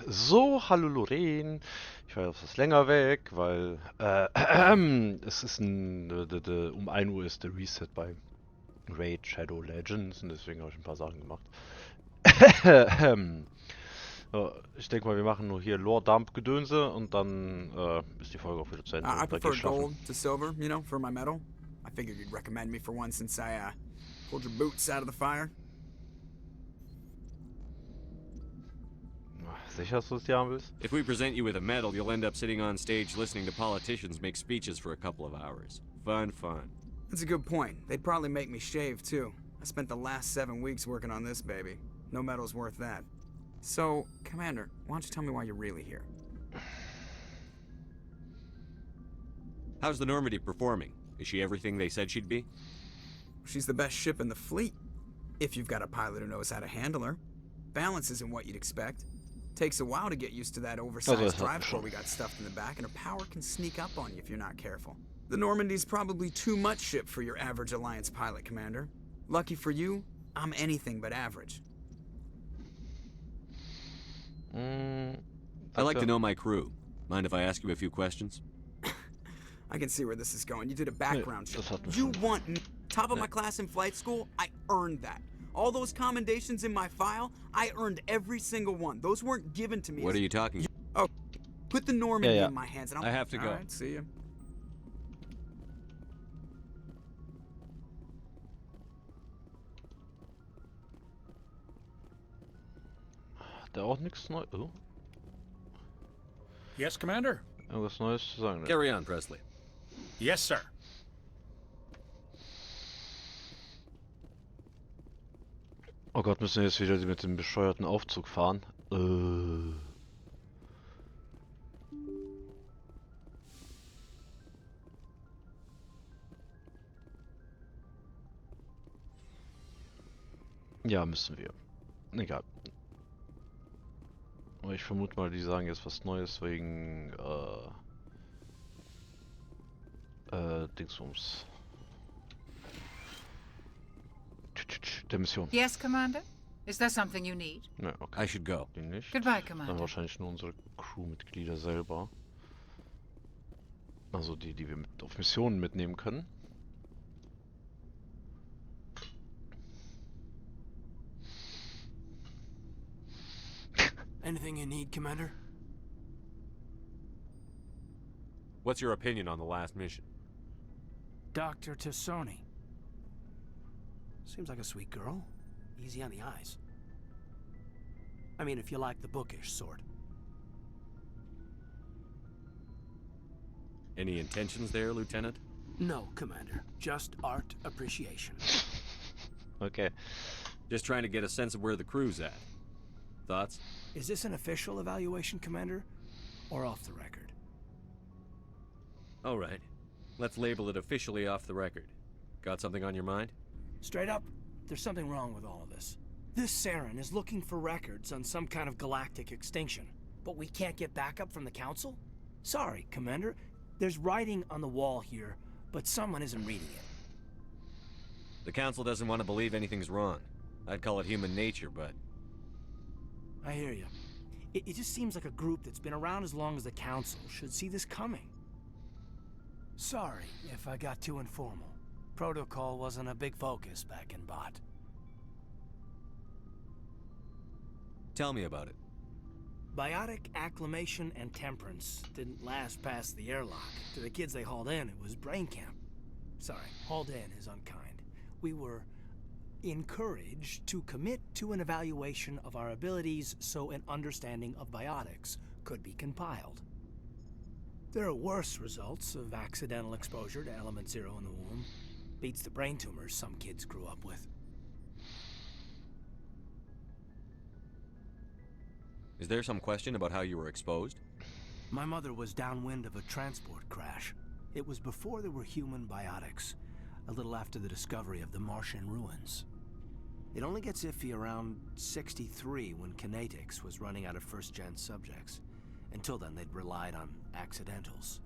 So, hallo Lorraine. Ich war ja etwas länger weg, weil es ist um 1 Uhr ist der Reset bei Raid Shadow Legends und deswegen habe ich ein paar Sachen gemacht. So, ich denke mal, wir machen nur hier Lore-Dump-Gedönse und dann ist die Folge auch wieder zu Ende I und dann geht's prefer schlafen. gold to silver, for my medal. I figured you'd recommend me for one since I, pulled your boots out of the fire. Sicher, dass du es dir haben willst? If we present you with a medal, you'll end up sitting on stage listening to politicians make speeches for a couple of hours. Fun, fun. That's a good point. They'd probably make me shave, too. I spent the last 7 weeks working on this baby. No medal's worth that. So, Commander, why don't you tell me why you're really here? How's the Normandy performing? Is she everything they said she'd be? She's the best ship in the fleet. If you've got a pilot who knows how to handle her. Balance isn't what you'd expect. Takes a while to get used to that oversized drive core we got stuffed in the back, and her power can sneak up on you if you're not careful. The Normandy's probably too much ship for your average Alliance pilot, Commander. Lucky for you, I'm anything but average. I like to know my crew. Mind if I ask you a few questions? I can see where this is going. You did a background check. Das You want me top of my class in flight school? I earned that. All those commendations in my file, I earned every single one. Those weren't given to me. What are you talking? Oh, put the Normandy Yeah. in my hands, and I have to go. All right, see ya. Hat der auch nichts Neues? Oh, Yes, Commander? irgendwas Neues zu sagen? Ne? Carry on, Presley. Yes, sir. Oh Gott, müssen wir jetzt wieder mit dem bescheuerten Aufzug fahren? Ja, müssen wir. Egal. Aber ich vermute mal, die sagen jetzt was Neues wegen, Dingsbums. Der Mission. Yes, Commander? Is there something you need? Ne, okay. I should go. Die nicht. Goodbye, Dann Commander. wahrscheinlich nur unsere Crewmitglieder selber. Also die wir auf Missionen mitnehmen können. Anything you need, Commander? What's your opinion on the last mission? Dr. Tassoni. Seems like a sweet girl. Easy on the eyes. I mean, if you like the bookish sort. Any intentions there, Lieutenant? No, Commander. Just art appreciation. Okay. Just trying to get a sense of where the crew's at. Thoughts? Is this an official evaluation, Commander? Or off the record? All right. Let's label it officially off the record. Got something on your mind? Straight up, there's something wrong with all of this. This Saren is looking for records on some kind of galactic extinction. But we can't get backup from the Council? Sorry, Commander. There's writing on the wall here, but someone isn't reading it. The Council doesn't want to believe anything's wrong. I'd call it human nature, but... I hear you. It just seems like a group that's been around as long as the Council should see this coming. Sorry if I got too informal. Protocol wasn't a big focus back in Bot. Tell me about it. Biotic acclimation and temperance didn't last past the airlock. To the kids they hauled in, it was brain camp. Sorry, hauled in is unkind. We were encouraged to commit to an evaluation of our abilities so an understanding of biotics could be compiled. There are worse results of accidental exposure to element zero in the womb. Beats the brain tumors some kids grew up with. Is there some question about how you were exposed? My mother was downwind of a transport crash. It was before there were human biotics, a little after the discovery of the Martian ruins. It only gets iffy around 63 when kinetics was running out of first-gen subjects. Until then, they'd relied on accidentals.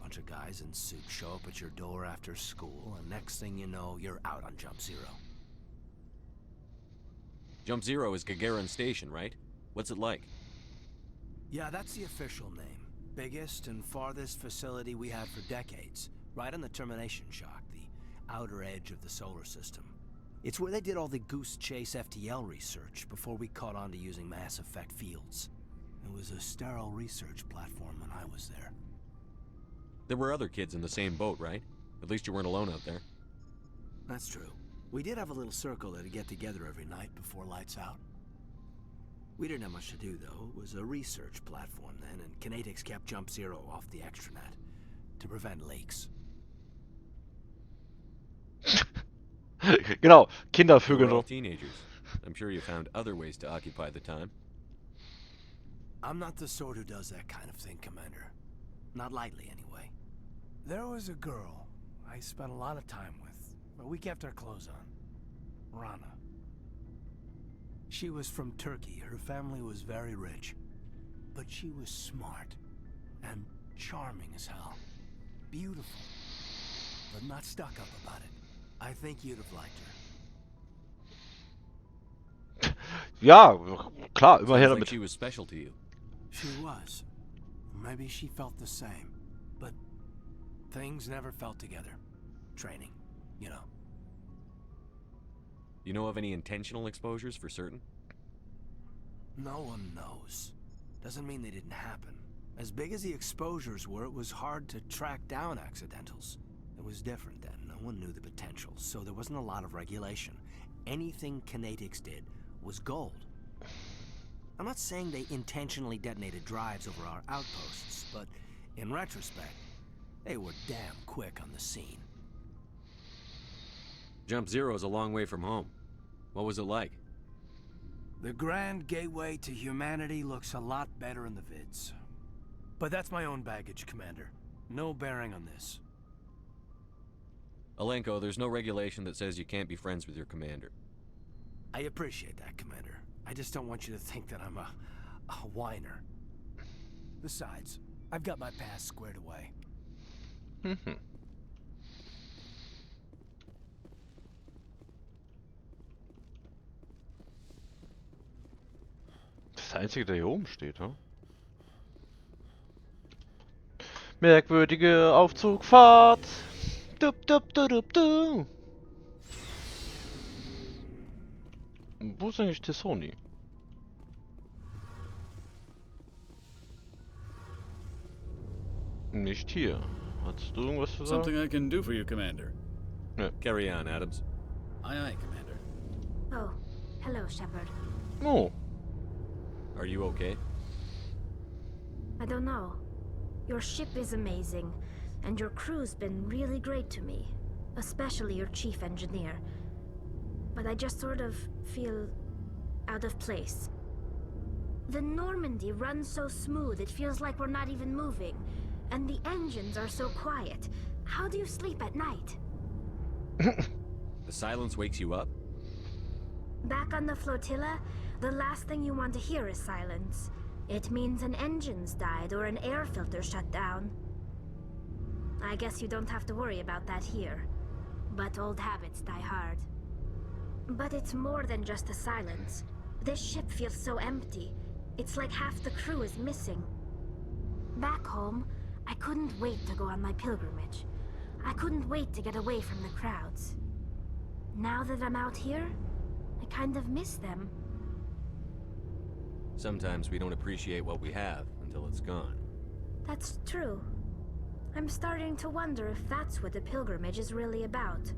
Bunch of guys in suits show up at your door after school, and next thing you know, you're out on Jump Zero. Jump Zero is Gagarin Station, right? What's it like? Yeah, that's the official name. Biggest and farthest facility we had for decades. Right on the termination shock, the outer edge of the solar system. It's where they did all the Goose Chase FTL research before we caught on to using mass effect fields. It was a sterile research platform when I was there. There were other kids in the same boat, right? At least you weren't alone out there. That's true. We did have a little circle that'd get together every night before lights out. We didn't have much to do, though. It was a research platform then, and Kinetics kept Jump Zero off the extranet to prevent leaks. Genau, You were Kindervögel. all teenagers. I'm sure you found other ways to occupy the time. I'm not the sort who does that kind of thing, Commander. Not lightly, anyway. There was a girl I spent a lot of time with, but we kept our clothes on. Rana. She was from Turkey. Her family was very rich. But she was smart and charming as hell. Beautiful, but not stuck up about it. I think you'd have liked her. Ja, klar, immer her Sounds like damit. she was special to you. She was. Maybe she felt the same. But things never felt together. Training, you know. You know of any intentional exposures for certain? No one knows. Doesn't mean they didn't happen. As big as the exposures were, it was hard to track down accidentals. It was different then. No one knew the potential, so there wasn't a lot of regulation. Anything Kinetics did was gold. I'm not saying they intentionally detonated drives over our outposts, but in retrospect, they were damn quick on the scene. Jump Zero is a long way from home. What was it like? The grand gateway to humanity looks a lot better in the vids. But that's my own baggage, Commander. No bearing on this. Alenko, there's no regulation that says you can't be friends with your commander. I appreciate that, Commander. I just don't want you to think that I'm a whiner. Besides, I've got my past squared away. Das ist der einzige, der hier oben steht, ne? Merkwürdige Aufzugfahrt. Dup, dup, du, dup, du. Wo ist eigentlich Tessoni? Nicht hier. Hast du irgendwas zu sagen? Something I can do for you, Commander. Carry on, Adams. Aye, aye, Commander. Oh, hello, Shepard. Oh, Are you okay? I don't know. Your ship is amazing, and your crew's been really great to me, especially your chief engineer. But I just sort of feel out of place. The Normandy runs so smooth it feels like we're not even moving, and the engines are so quiet. How do you sleep at night? The silence wakes you up? Back on the flotilla, the last thing you want to hear is silence. It means an engine's died or an air filter shut down. I guess you don't have to worry about that here. But old habits die hard. But it's more than just the silence. This ship feels so empty. It's like half the crew is missing. Back home, I couldn't wait to go on my pilgrimage. I couldn't wait to get away from the crowds. Now that I'm out here, I kind of miss them. Sometimes we don't appreciate what we have until it's gone. That's true. I'm starting to wonder if that's what the pilgrimage is really about.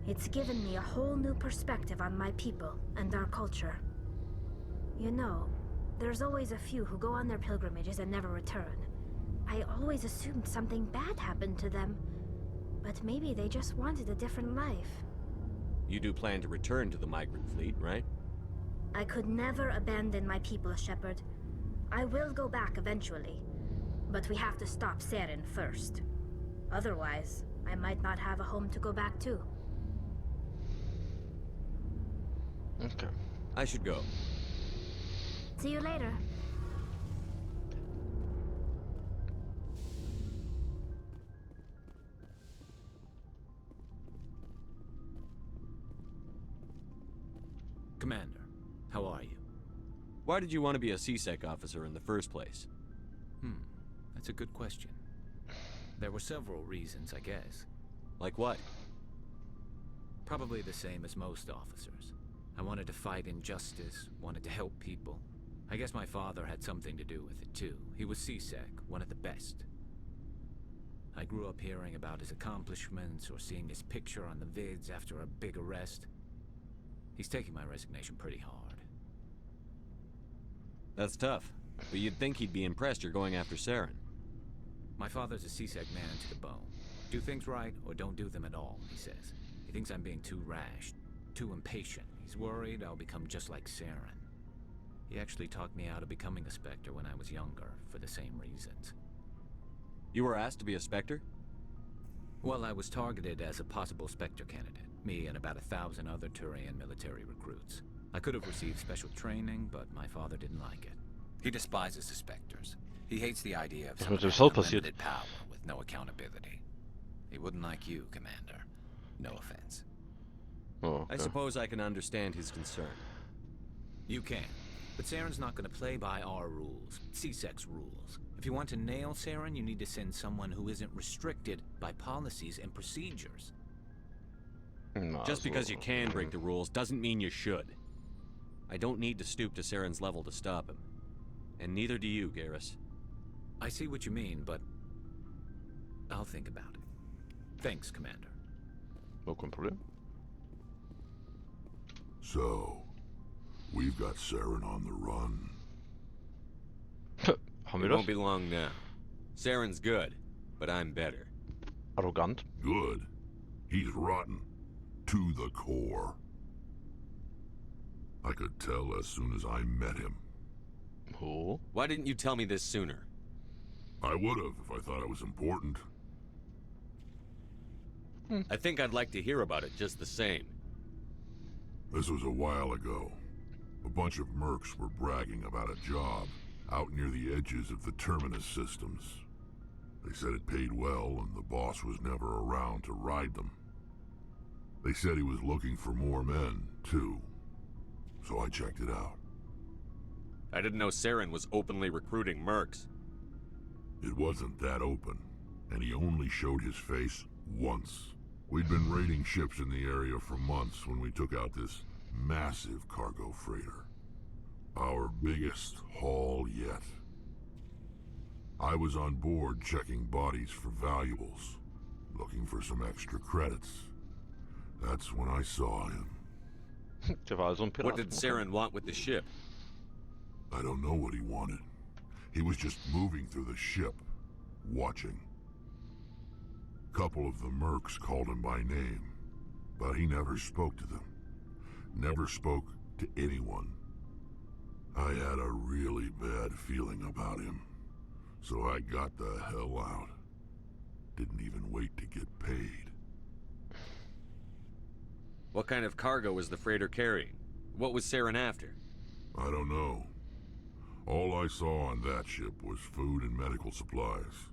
It's given me a whole new perspective on my people and our culture. You know, there's always a few who go on their pilgrimages and never return. I always assumed something bad happened to them. But maybe they just wanted a different life. You do plan to return to the migrant fleet, right? I could never abandon my people, Shepard. I will go back eventually. But we have to stop Saren first. Otherwise, I might not have a home to go back to. okay. I should go. See you later. Commander, how are you? Why did you want to be a CSEC officer in the first place? That's a good question. There were several reasons, I guess. Like what? Probably the same as most officers. I wanted to fight injustice, wanted to help people. I guess my father had something to do with it, too. He was CSEC, one of the best. I grew up hearing about his accomplishments or seeing his picture on the vids after a big arrest. He's taking my resignation pretty hard. That's tough. But you'd think he'd be impressed you're going after Saren. My father's a CSEC man to the bone. Do things right or don't do them at all, he says. He thinks I'm being too rash, too impatient. He's worried I'll become just like Saren. He actually talked me out of becoming a Spectre when I was younger, for the same reasons. You were asked to be a Spectre? Well, I was targeted as a possible Spectre candidate. Me and about 1,000 other Turian military recruits. I could have received special training, but my father didn't like it. He despises the Spectres. He hates the idea of Was someone mit dem having Soul passiert? unlimited power with no accountability. He wouldn't like you, Commander. No offense. Oh, I okay. suppose I can understand his concern. You can. But Saren's not going to play by our rules, CSEC's rules. If you want to nail Saren, you need to send someone who isn't restricted by policies and procedures. Na, Just because you can break mm. the rules doesn't mean you should. I don't need to stoop to Saren's level to stop him. And neither do you, Garrus. I see what you mean, but I'll think about it. Thanks, Commander. Oh, kein Problem. So, we've got Saren on the run. Haben wir It das? won't be long now. Saren's good, but I'm better. Arrogant. Good. He's rotten. To the core. I could tell as soon as I met him. Oh. Why didn't you tell me this sooner? I would've if I thought it was important. I think I'd like to hear about it just the same. This was a while ago. A bunch of mercs were bragging about a job out near the edges of the Terminus systems. They said it paid well and the boss was never around to ride them. They said he was looking for more men, too. So I checked it out. I didn't know Saren was openly recruiting mercs. It wasn't that open, and he only showed his face once. We'd been raiding ships in the area for months when we took out this massive cargo freighter. Our biggest haul yet. I was on board checking bodies for valuables, looking for some extra credits. That's when I saw him. Der war also ein Pirat. What did Saren want with the ship? I don't know what he wanted. He was just moving through the ship, watching. Couple of the mercs called him by name, but he never spoke to them. Never spoke to anyone. I had a really bad feeling about him, so I got the hell out. Didn't even wait to get paid. What kind of cargo was the freighter carrying? What was Saren after? I don't know. All I saw on that ship was food and medical supplies.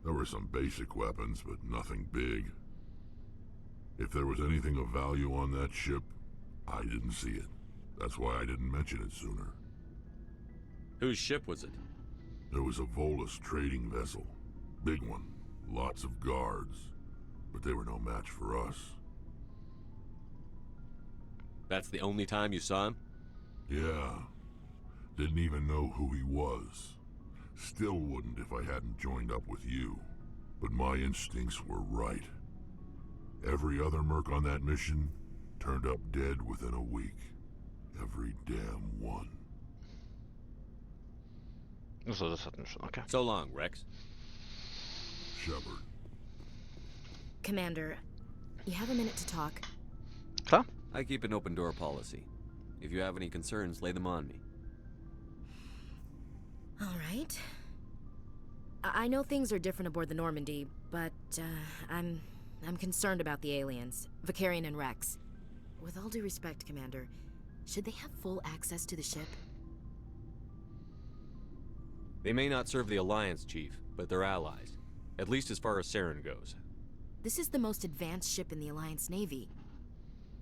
There were some basic weapons, but nothing big. If there was anything of value on that ship, I didn't see it. That's why I didn't mention it sooner. Whose ship was it? There was a Volus trading vessel. Big one. Lots of guards. But they were no match for us. That's the only time you saw him? Yeah. Didn't even know who he was. Still wouldn't if I hadn't joined up with you. But my instincts were right. Every other merc on that mission turned up dead within a week. Every damn one. So, das hatten wir schon. Okay. So long, Rex. Shepard. Commander, you have a minute to talk. Klar. I keep an open door policy. If you have any concerns, lay them on me. All right. I know things are different aboard the Normandy, but I'm concerned about the aliens, Vicarian and Rex. With all due respect, Commander, should they have full access to the ship? They may not serve the Alliance, Chief, but they're allies. At least as far as Saren goes. This is the most advanced ship in the Alliance Navy.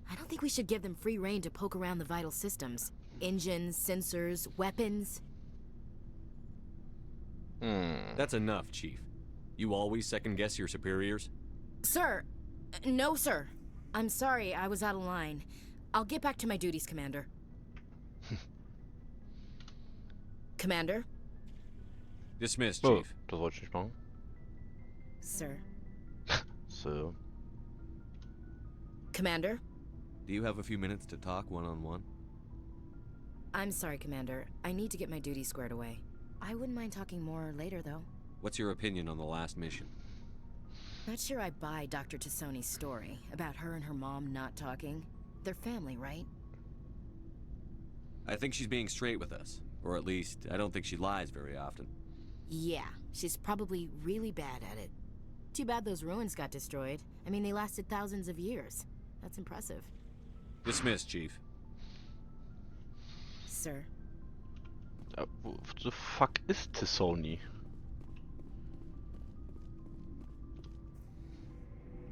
I don't think we should give them free rein to poke around the vital systems. Engines, sensors, weapons. That's enough, Chief. You always second-guess your superiors? Sir! No, sir. I'm sorry, I was out of line. I'll get back to my duties, Commander. Commander? Dismissed, Oh, Chief. das wollte ich nicht machen. Sir. So. Commander? Do you have a few minutes to talk one-on-one? I'm sorry, Commander. I need to get my duties squared away. I wouldn't mind talking more later, though. What's your opinion on the last mission? Not sure I buy Dr. Tassoni's story about her and her mom not talking. They're family, right? I think she's being straight with us. Or at least, I don't think she lies very often. Yeah, she's probably really bad at it. Too bad those ruins got destroyed. I mean, they lasted thousands of years. That's impressive. Dismissed, Chief. Sir. Wo the fuck ist Tassoni?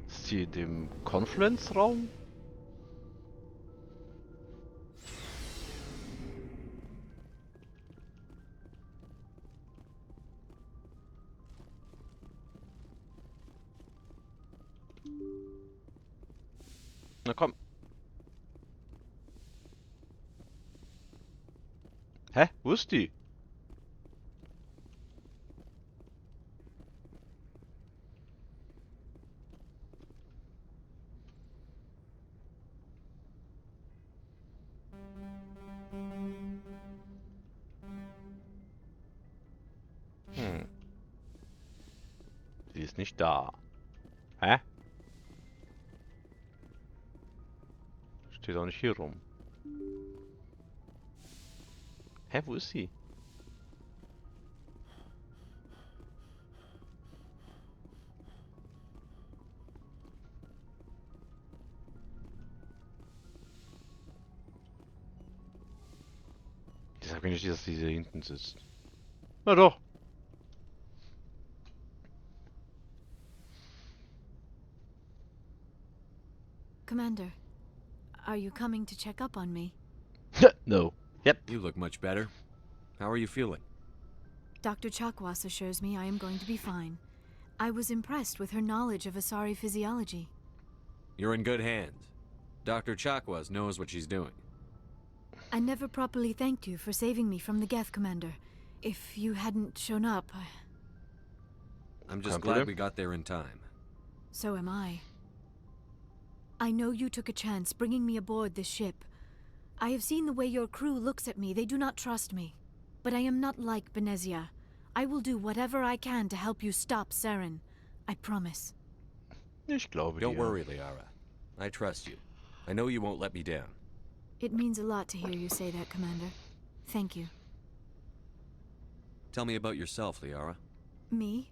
Ist die in dem Conference-Raum? Na komm. Hä? Wo ist die? Sie ist nicht da. Hä? Steht auch nicht hier rum. Hä, wo ist sie? Ich sag mir nicht, dass sie hier hinten sitzt. Na doch. Commander, are you coming to check up on me? No. Yep. You look much better. How are you feeling? Dr. Chakwas assures me I am going to be fine. I was impressed with her knowledge of Asari physiology. You're in good hands. Dr. Chakwas knows what she's doing. I never properly thanked you for saving me from the Geth, Commander. If you hadn't shown up, I'm just glad we got there in time. So am I. I know you took a chance bringing me aboard this ship. I have seen the way your crew looks at me. They do not trust me. But I am not like Benezia. I will do whatever I can to help you stop Saren. I promise. Ich glaube Don't dir. worry, Liara. I trust you. I know you won't let me down. It means a lot to hear you say that, Commander. Thank you. Tell me about yourself, Liara. Me?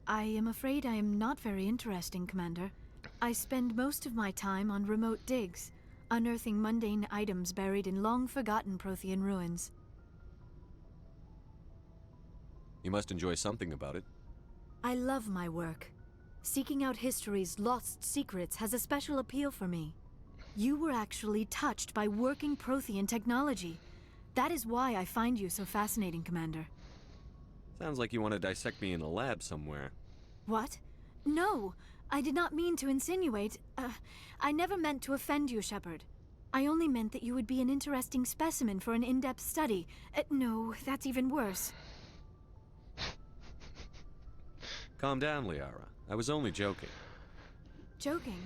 I am afraid I am not very interesting, Commander. I spend most of my time on remote digs, unearthing mundane items buried in long-forgotten Prothean ruins. You must enjoy something about it. I love my work. Seeking out history's lost secrets has a special appeal for me. You were actually touched by working Prothean technology. That is why I find you so fascinating, Commander. Sounds like you want to dissect me in a lab somewhere. What? No! I did not mean to insinuate. I never meant to offend you, Shepard. I only meant that you would be an interesting specimen for an in-depth study. No, that's even worse. Calm down, Liara. I was only joking. Joking?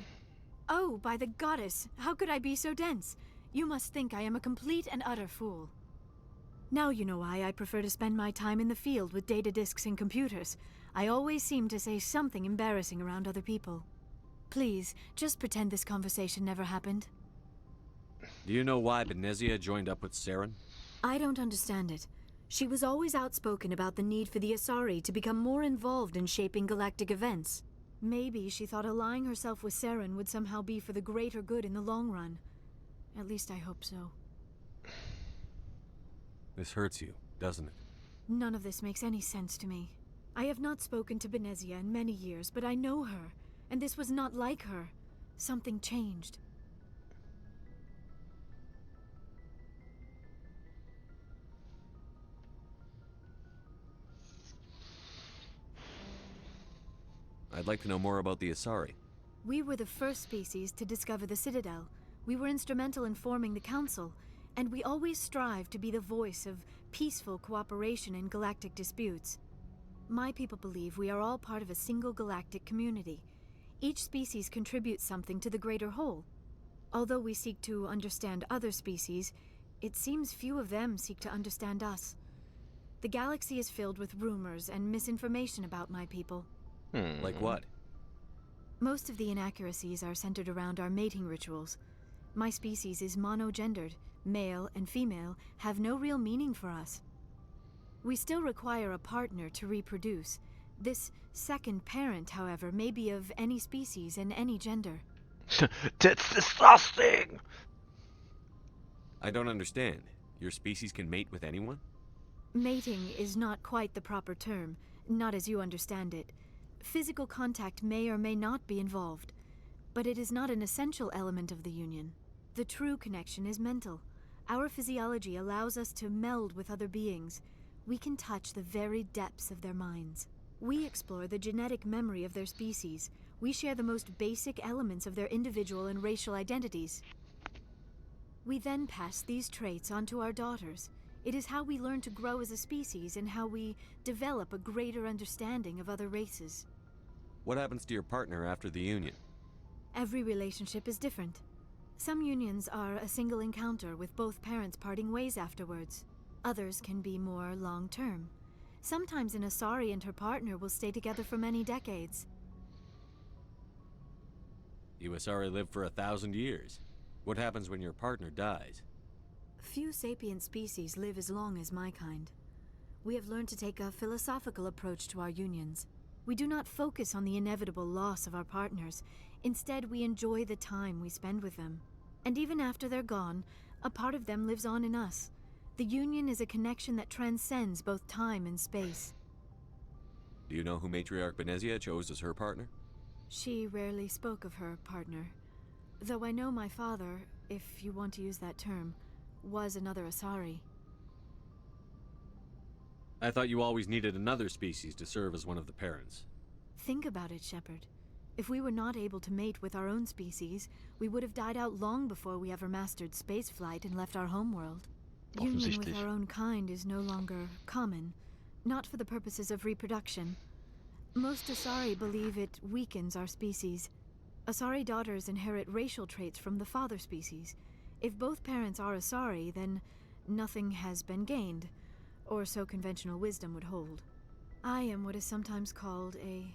Oh, by the goddess, how could I be so dense? You must think I am a complete and utter fool. Now you know why I prefer to spend my time in the field with data disks and computers. I always seem to say something embarrassing around other people. Please, just pretend this conversation never happened. Do you know why Benezia joined up with Saren? I don't understand it. She was always outspoken about the need for the Asari to become more involved in shaping galactic events. Maybe she thought allying herself with Saren would somehow be for the greater good in the long run. At least I hope so. This hurts you, doesn't it? None of this makes any sense to me. I have not spoken to Benezia in many years, but I know her, and this was not like her. Something changed. I'd like to know more about the Asari. We were the first species to discover the Citadel. We were instrumental in forming the Council, and we always strive to be the voice of peaceful cooperation in galactic disputes. My people believe we are all part of a single galactic community. Each species contributes something to the greater whole. Although we seek to understand other species, it seems few of them seek to understand us. The galaxy is filled with rumors and misinformation about my people. Like what? Most of the inaccuracies are centered around our mating rituals. My species is monogendered. Male and female have no real meaning for us. We still require a partner to reproduce. This second parent, however, may be of any species and any gender. That's disgusting! I don't understand. Your species can mate with anyone? Mating is not quite the proper term, not as you understand it. Physical contact may or may not be involved, but it is not an essential element of the union. The true connection is mental. Our physiology allows us to meld with other beings. We can touch the very depths of their minds. We explore the genetic memory of their species. We share the most basic elements of their individual and racial identities. We then pass these traits on to our daughters. It is how we learn to grow as a species and how we develop a greater understanding of other races. What happens to your partner after the union? Every relationship is different. Some unions are a single encounter with both parents parting ways afterwards. Others can be more long-term. Sometimes an Asari and her partner will stay together for many decades. You Asari live for 1,000 years. What happens when your partner dies? Few sapient species live as long as my kind. We have learned to take a philosophical approach to our unions. We do not focus on the inevitable loss of our partners. Instead, we enjoy the time we spend with them. And even after they're gone, a part of them lives on in us. The union is a connection that transcends both time and space. Do you know who Matriarch Benezia chose as her partner? She rarely spoke of her partner. Though I know my father, if you want to use that term, was another Asari. I thought you always needed another species to serve as one of the parents. Think about it, Shepard. If we were not able to mate with our own species, we would have died out long before we ever mastered spaceflight and left our homeworld. Union with our own kind is no longer common, not for the purposes of reproduction. Most Asari believe it weakens our species. Asari daughters inherit racial traits from the father species. If both parents are Asari, then nothing has been gained, or so conventional wisdom would hold. I am what is sometimes called a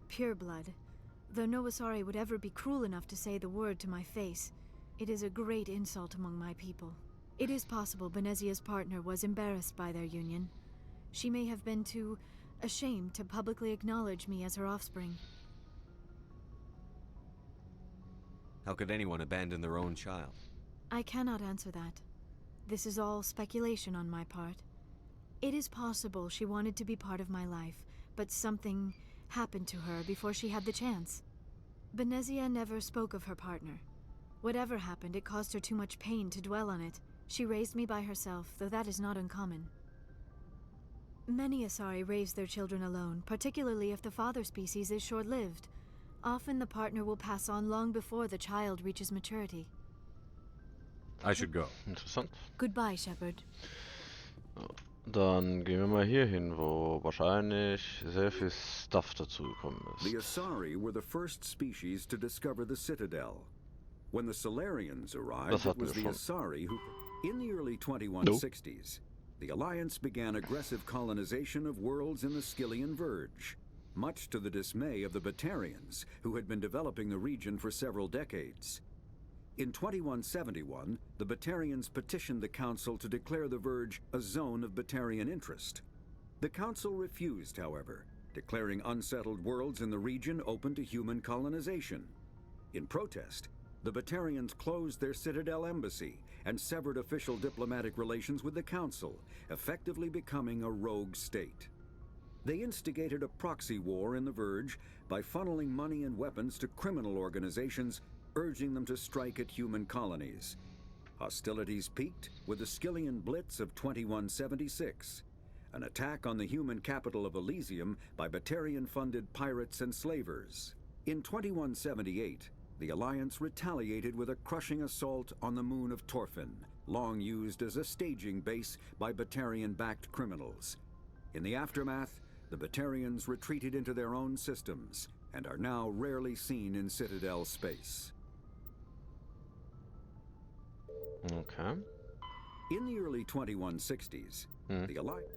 pureblood, though no Asari would ever be cruel enough to say the word to my face. It is a great insult among my people. It is possible Benezia's partner was embarrassed by their union. She may have been too ashamed to publicly acknowledge me as her offspring. How could anyone abandon their own child? I cannot answer that. This is all speculation on my part. It is possible she wanted to be part of my life, but something happened to her before she had the chance. Benezia never spoke of her partner. Whatever happened, it caused her too much pain to dwell on it. She raised me by herself, though that is not uncommon. Many Asari raise their children alone, particularly if the father species is short-lived. Often the partner will pass on long before the child reaches maturity. I should go. Interessant. Goodbye, Shepard. Dann gehen wir mal hier hin, wo wahrscheinlich sehr viel Stuff dazu gekommen ist. The Asari were the first species to discover the Citadel. When the Solarians arrived, it was the Asari who... In the early 2160s, the Alliance began aggressive colonization of worlds in the Skyllian Verge, much to the dismay of the Batarians, who had been developing the region for several decades. In 2171, the Batarians petitioned the Council to declare the Verge a zone of Batarian interest. The Council refused, however, declaring unsettled worlds in the region open to human colonization. In protest, the Batarians closed their Citadel embassy and severed official diplomatic relations with the Council, effectively becoming a rogue state. They instigated a proxy war in the Verge by funneling money and weapons to criminal organizations, urging them to strike at human colonies. Hostilities peaked with the Skyllian Blitz of 2176. an attack on the human capital of Elysium by Batarian-funded pirates and slavers. In 2178, the Alliance retaliated with a crushing assault on the moon of Torfin, long used as a staging base by Batarian-backed criminals. In the aftermath, the Batarians retreated into their own systems and are now rarely seen in Citadel space. Okay. In the early 2160s, the Alliance...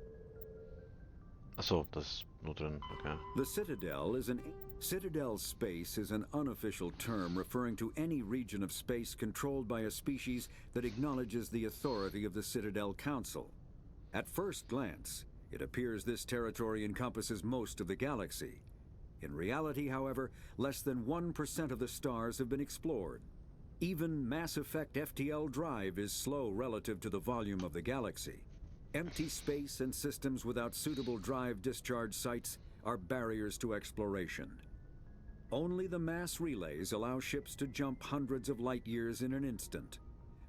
Achso, das ist nur drin, okay. The Citadel is Citadel space is an unofficial term referring to any region of space controlled by a species that acknowledges the authority of the Citadel Council. At first glance, it appears this territory encompasses most of the galaxy. In reality, however, less than 1% of the stars have been explored. Even Mass Effect FTL drive is slow relative to the volume of the galaxy. Empty space and systems without suitable drive discharge sites are barriers to exploration. Only the mass relays allow ships to jump hundreds of light years in an instant,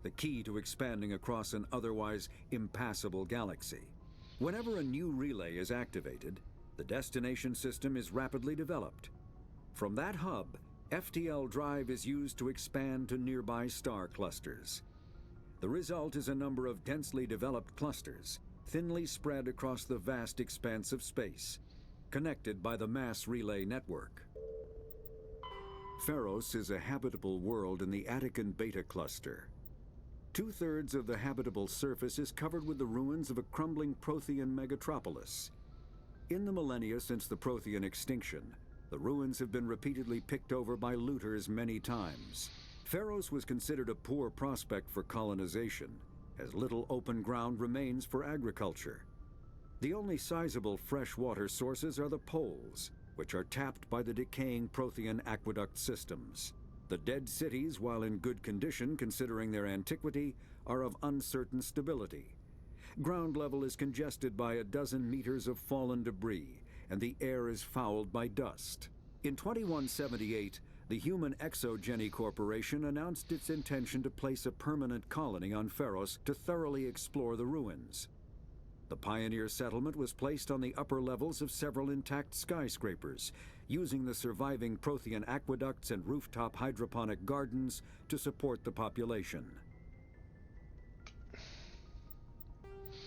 the key to expanding across an otherwise impassable galaxy. Whenever a new relay is activated, the destination system is rapidly developed. From that hub, FTL drive is used to expand to nearby star clusters. The result is a number of densely developed clusters, thinly spread across the vast expanse of space, connected by the mass relay network. Pharos is a habitable world in the Attican Beta Cluster. 2/3 of the habitable surface is covered with the ruins of a crumbling Prothean megatropolis. In the millennia since the Prothean extinction, the ruins have been repeatedly picked over by looters many times. Pharos was considered a poor prospect for colonization, as little open ground remains for agriculture. The only sizable freshwater sources are the poles, which are tapped by the decaying Prothean aqueduct systems. The dead cities, while in good condition considering their antiquity, are of uncertain stability. Ground level is congested by a dozen meters of fallen debris, and the air is fouled by dust. In 2178, the Human Exogeny Corporation announced its intention to place a permanent colony on Pharos to thoroughly explore the ruins. The pioneer settlement was placed on the upper levels of several intact skyscrapers, using the surviving Prothean aqueducts and rooftop hydroponic gardens to support the population.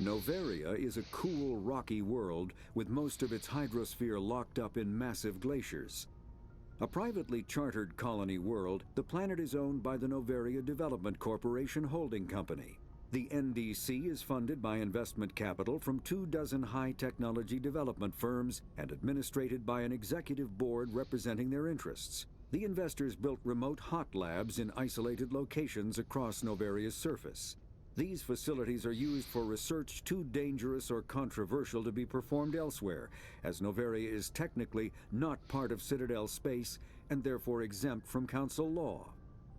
Noveria is a cool, rocky world with most of its hydrosphere locked up in massive glaciers. A privately chartered colony world, the planet is owned by the Noveria Development Corporation Holding Company. The NDC is funded by investment capital from 24 high-technology development firms and administrated by an executive board representing their interests. The investors built remote hot labs in isolated locations across Noveria's surface. These facilities are used for research too dangerous or controversial to be performed elsewhere, as Noveria is technically not part of Citadel space and therefore exempt from Council law.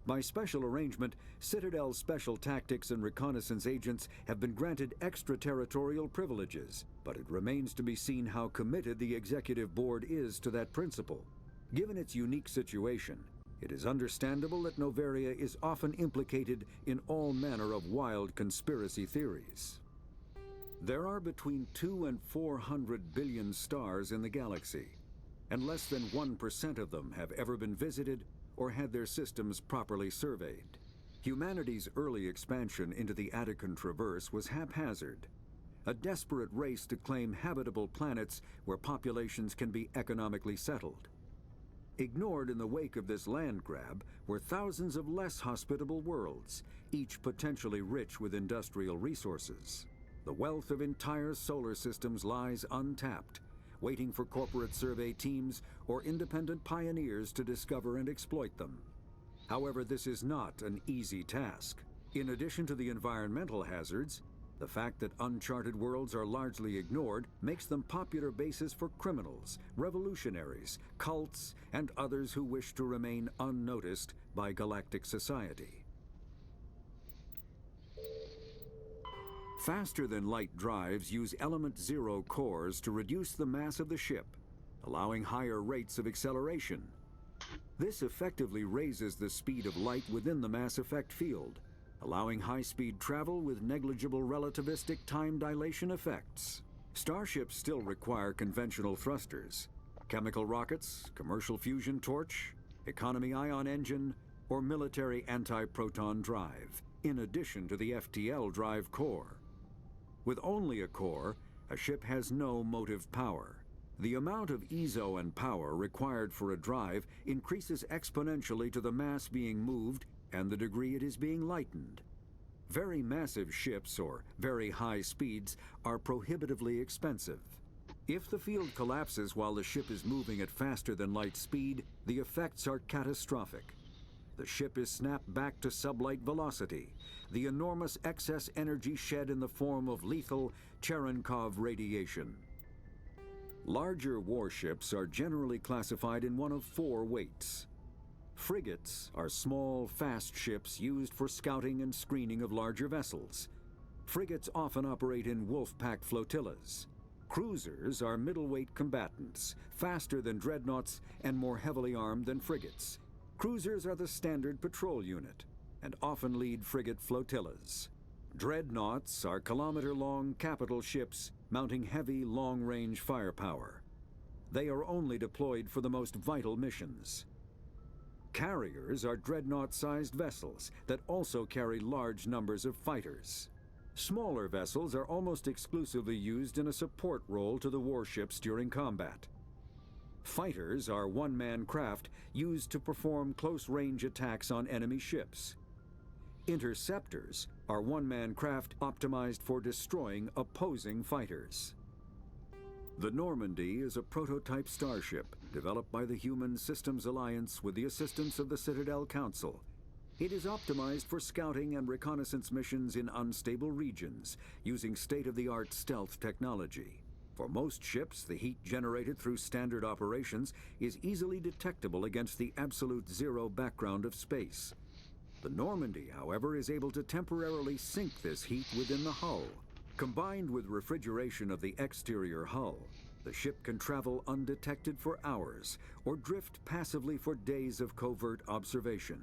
By special arrangement, Citadel's special tactics and reconnaissance agents have been granted extraterritorial privileges, but it remains to be seen how committed the Executive Board is to that principle. Given its unique situation, it is understandable that Noveria is often implicated in all manner of wild conspiracy theories. There are between 200 and 400 billion stars in the galaxy, and less than 1% of them have ever been visited or had their systems properly surveyed. Humanity's early expansion into the Attican Traverse was haphazard, a desperate race to claim habitable planets where populations can be economically settled. Ignored in the wake of this land grab were thousands of less hospitable worlds, each potentially rich with industrial resources. The wealth of entire solar systems lies untapped, waiting for corporate survey teams or independent pioneers to discover and exploit them. However, this is not an easy task. In addition to the environmental hazards, the fact that uncharted worlds are largely ignored makes them popular bases for criminals, revolutionaries, cults, and others who wish to remain unnoticed by galactic society. Faster-than-light drives use element zero cores to reduce the mass of the ship, allowing higher rates of acceleration. This effectively raises the speed of light within the mass effect field, allowing high-speed travel with negligible relativistic time dilation effects. Starships still require conventional thrusters, chemical rockets, commercial fusion torch, economy ion engine, or military anti-proton drive, in addition to the FTL drive core. With only a core, a ship has no motive power. The amount of EZO and power required for a drive increases exponentially to the mass being moved and the degree it is being lightened. Very massive ships, or very high speeds, are prohibitively expensive. If the field collapses while the ship is moving at faster than light speed, the effects are catastrophic. The ship is snapped back to sublight velocity, the enormous excess energy shed in the form of lethal Cherenkov radiation. Larger warships are generally classified in one of 4 weights. Frigates are small, fast ships used for scouting and screening of larger vessels. Frigates often operate in wolf-pack flotillas. Cruisers are middleweight combatants, faster than dreadnoughts and more heavily armed than frigates. Cruisers are the standard patrol unit and often lead frigate flotillas. Dreadnoughts are kilometer-long capital ships mounting heavy, long-range firepower. They are only deployed for the most vital missions. Carriers are dreadnought-sized vessels that also carry large numbers of fighters. Smaller vessels are almost exclusively used in a support role to the warships during combat. Fighters are one-man craft used to perform close-range attacks on enemy ships. Interceptors are one-man craft optimized for destroying opposing fighters. The Normandy is a prototype starship developed by the Human Systems Alliance with the assistance of the Citadel Council. It is optimized for scouting and reconnaissance missions in unstable regions using state-of-the-art stealth technology. For most ships, the heat generated through standard operations is easily detectable against the absolute zero background of space. The Normandy, however, is able to temporarily sink this heat within the hull. Combined with refrigeration of the exterior hull, the ship can travel undetected for hours or drift passively for days of covert observation.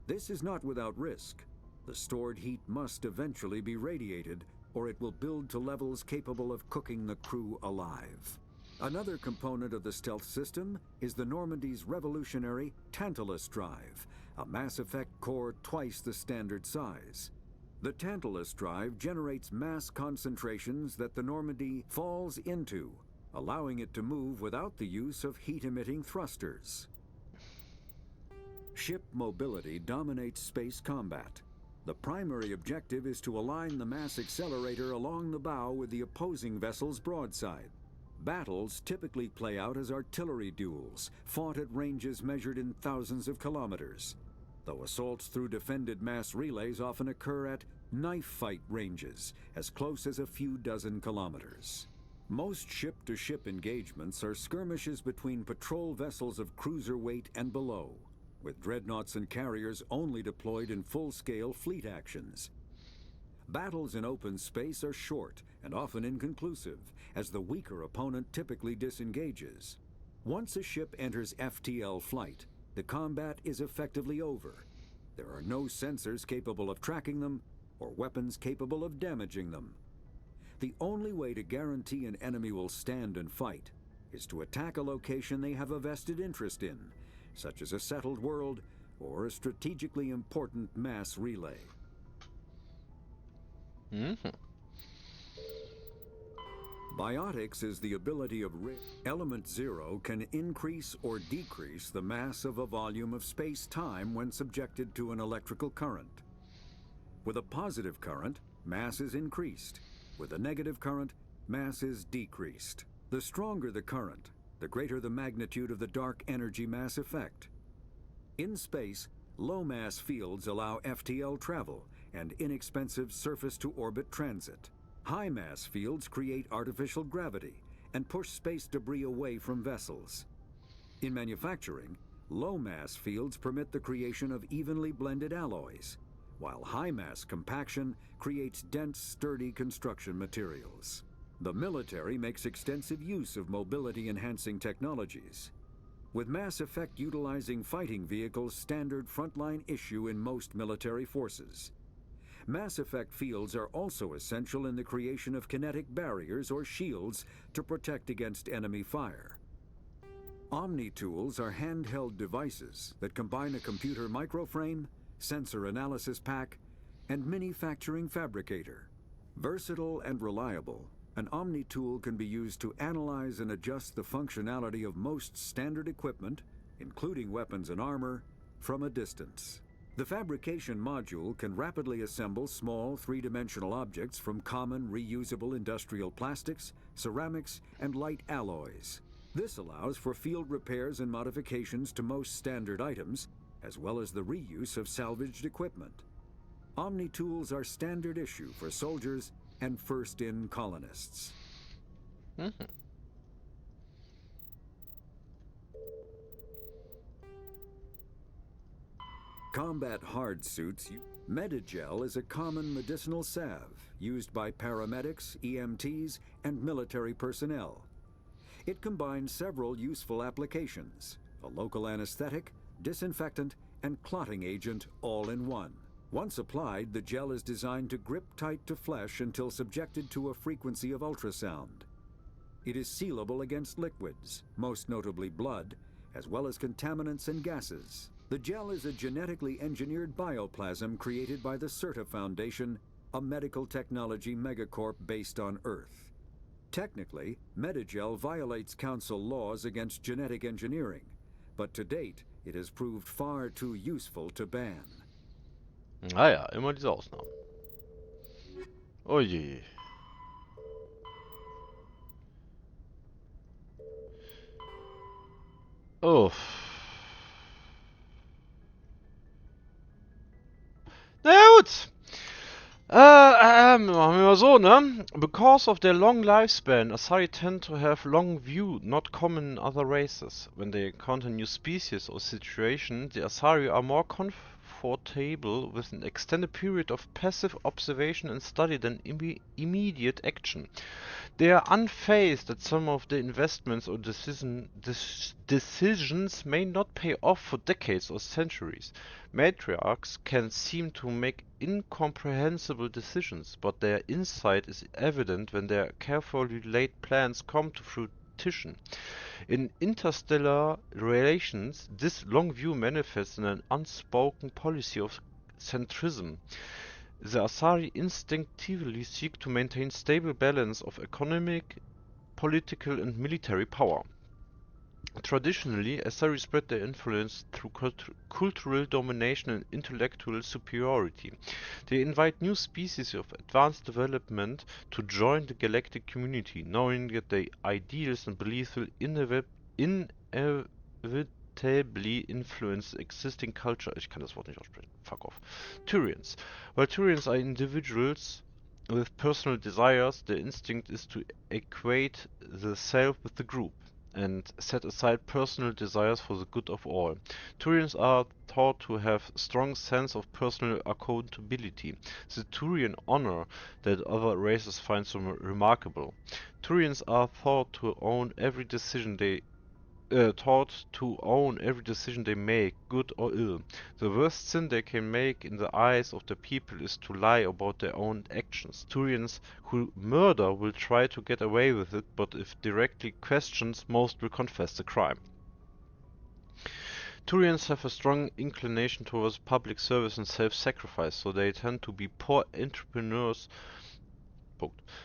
This is not without risk. The stored heat must eventually be radiated, or it will build to levels capable of cooking the crew alive. Another component of the stealth system is the Normandy's revolutionary Tantalus drive, a mass effect core twice the standard size. The Tantalus drive generates mass concentrations that the Normandy falls into, allowing it to move without the use of heat-emitting thrusters. Ship mobility dominates space combat. The primary objective is to align the mass accelerator along the bow with the opposing vessel's broadside. Battles typically play out as artillery duels, fought at ranges measured in thousands of kilometers, though assaults through defended mass relays often occur at knife fight ranges, as close as a few dozen kilometers. Most ship-to-ship engagements are skirmishes between patrol vessels of cruiser weight and below, with dreadnoughts and carriers only deployed in full-scale fleet actions. Battles in open space are short and often inconclusive, as the weaker opponent typically disengages. Once a ship enters FTL flight, the combat is effectively over. There are no sensors capable of tracking them or weapons capable of damaging them. The only way to guarantee an enemy will stand and fight is to attack a location they have a vested interest in, such as a settled world or a strategically important mass relay. Biotics is the ability of Element Zero can increase or decrease the mass of a volume of space-time when subjected to an electrical current. With a positive current, mass is increased. With a negative current, mass is decreased. The stronger the current, the greater the magnitude of the dark energy mass effect. In space, low-mass fields allow FTL travel and inexpensive surface-to-orbit transit. High-mass fields create artificial gravity and push space debris away from vessels. In manufacturing, low-mass fields permit the creation of evenly blended alloys, while high-mass compaction creates dense, sturdy construction materials. The military makes extensive use of mobility-enhancing technologies, with mass effect utilizing fighting vehicles standard frontline issue in most military forces. Mass effect fields are also essential in the creation of kinetic barriers or shields to protect against enemy fire. Omni-tools are handheld devices that combine a computer microframe, sensor analysis pack, and manufacturing fabricator. Versatile and reliable, an Omni-tool can be used to analyze and adjust the functionality of most standard equipment, including weapons and armor, from a distance. The fabrication module can rapidly assemble small three-dimensional objects from common reusable industrial plastics, ceramics, and light alloys. This allows for field repairs and modifications to most standard items, as well as the reuse of salvaged equipment. Omni-tools are standard issue for soldiers and first-in colonists. Mhm. Combat hard suits. Medigel is a common medicinal salve used by paramedics, EMTs, and military personnel. It combines several useful applications: a local anesthetic, disinfectant, and clotting agent all in one. Once applied, the gel is designed to grip tight to flesh until subjected to a frequency of ultrasound. It is sealable against liquids, most notably blood, as well as contaminants and gases. The gel is a genetically engineered bioplasm created by the CERTA Foundation, a medical technology megacorp based on Earth. Technically, Medigel violates Council laws against genetic engineering, but to date, it has proved far too useful to ban. Ah ja, immer diese Ausnahmen. Oh je. Oh. Na ja, gut. Machen wir mal so, ne? Because of their long lifespan, Asari tend to have long view, not common in other races. When they encounter new species or situation, the Asari are more comfortable with an extended period of passive observation and study than immediate action. They are unfazed that some of the investments or decisions may not pay off for decades or centuries. Matriarchs can seem to make incomprehensible decisions, but their insight is evident when their carefully laid plans come to fruition. In interstellar relations, this long view manifests in an unspoken policy of centrism. The Asari instinctively seek to maintain stable balance of economic, political and military power. Traditionally, Asari spread their influence through cultural domination and intellectual superiority. They invite new species of advanced development to join the galactic community, knowing that their ideals and beliefs will inevitably influence existing culture. Ich kann das Wort nicht aussprechen. Fuck off. Turians. While Turians are individuals with personal desires, their instinct is to equate the self with the group and set aside personal desires for the good of all. Turians are thought to have strong sense of personal accountability, the Turian honor that other races find so remarkable. Turians are thought to own every decision they make, good or ill. The worst sin they can make in the eyes of the people is to lie about their own actions. Turians who murder will try to get away with it, but if directly questioned, most will confess the crime. Turians have a strong inclination towards public service and self-sacrifice, so they tend to be poor entrepreneurs.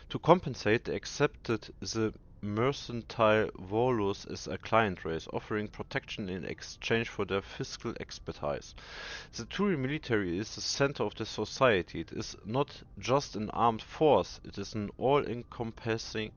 To compensate, they accepted the mercantile Volus as a client race, offering protection in exchange for their fiscal expertise. The Turian military is the center of the society. It is not just an armed force, it is an all-encompassing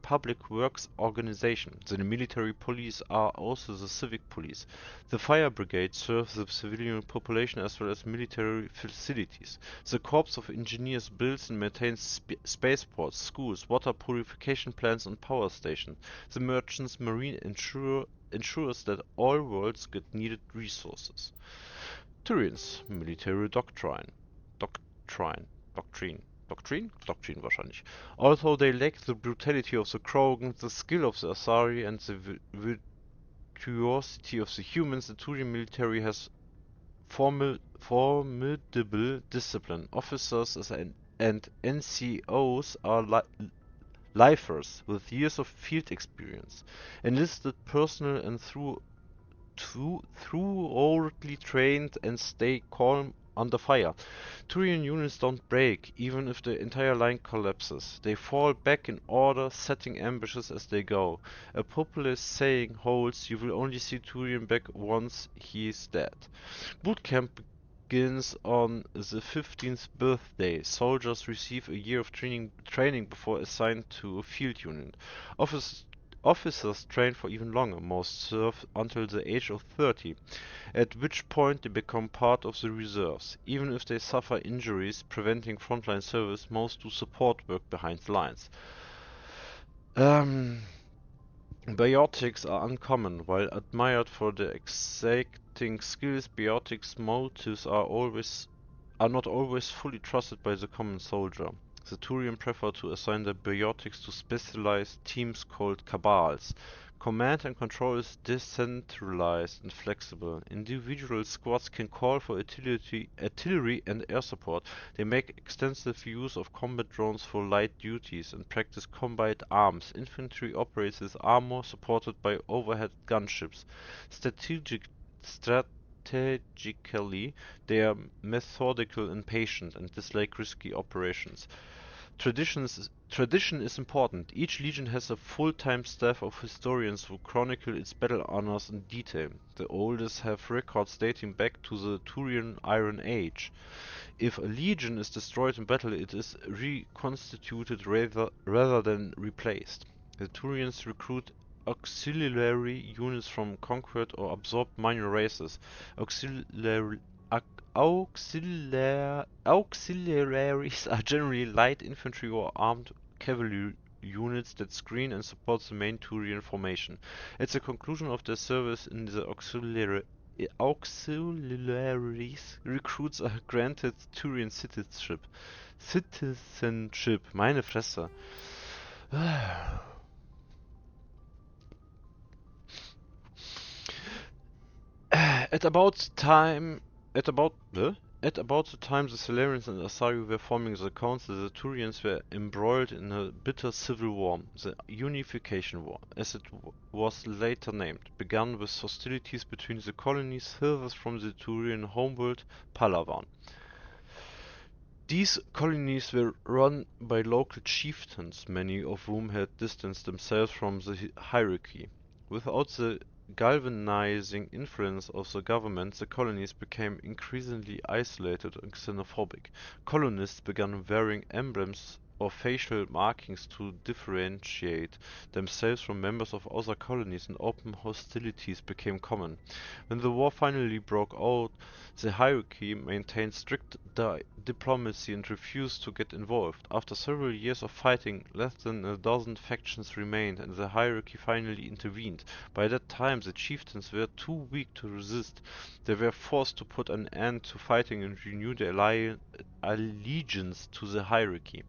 public works organization. The military police are also the civic police. The fire brigade serves the civilian population as well as military facilities. The corps of engineers builds and maintains spaceports, schools, water purification plants and power stations. The merchants marine ensures that all worlds get needed resources. Turians military doctrine wahrscheinlich. Although they lack the brutality of the Krogan, the skill of the Asari and the virtuosity of the humans, the Turian military has formidable discipline. Officers and NCOs are lifers with years of field experience, enlisted personnel and thoroughly trained and stay calm under fire. Turian units don't break, even if the entire line collapses. They fall back in order, setting ambushes as they go. A popular saying holds, you will only see Turian back once he is dead. Boot camp begins on the 15th birthday. Soldiers receive a year of training before assigned to a field unit. Officers train for even longer. Most serve until the age of 30, at which point they become part of the reserves. Even if they suffer injuries preventing frontline service, most do support work behind the lines. Biotics are uncommon. While admired for their exacting skills, biotics' motives are not always fully trusted by the common soldier. The Turian prefer to assign their biotics to specialized teams called cabals. Command and control is decentralized and flexible. Individual squads can call for artillery and air support. They make extensive use of combat drones for light duties and practice combat arms. Infantry operates as armor supported by overhead gunships. Strategically, they are methodical and patient and dislike risky operations. Tradition is important. Each legion has a full-time staff of historians who chronicle its battle honors in detail. The oldest have records dating back to the Turian Iron Age. If a legion is destroyed in battle, it is reconstituted rather than replaced. The Turians recruit auxiliary units from conquered or absorbed minor races. Auxiliaries are generally light infantry or armed cavalry units that screen and support the main Turian formation. At the conclusion of their service in the auxiliaries, recruits are granted Turian citizenship. Meine Fresse. At about the time the Salarians and Asari were forming the council, the Turians were embroiled in a bitter civil war. The Unification War, as it was later named, began with hostilities between the colonies furthest from the Turian homeworld, Palawan. These colonies were run by local chieftains, many of whom had distanced themselves from the hierarchy. Without the galvanizing influence of the government, the colonies became increasingly isolated and xenophobic. Colonists began wearing emblems or facial markings to differentiate themselves from members of other colonies, and open hostilities became common. When the war finally broke out, the hierarchy maintained strict diplomacy and refused to get involved. After several years of fighting, less than a dozen factions remained, and the hierarchy finally intervened. By that time, the chieftains were too weak to resist. They were forced to put an end to fighting and renew their allegiance to the hierarchy.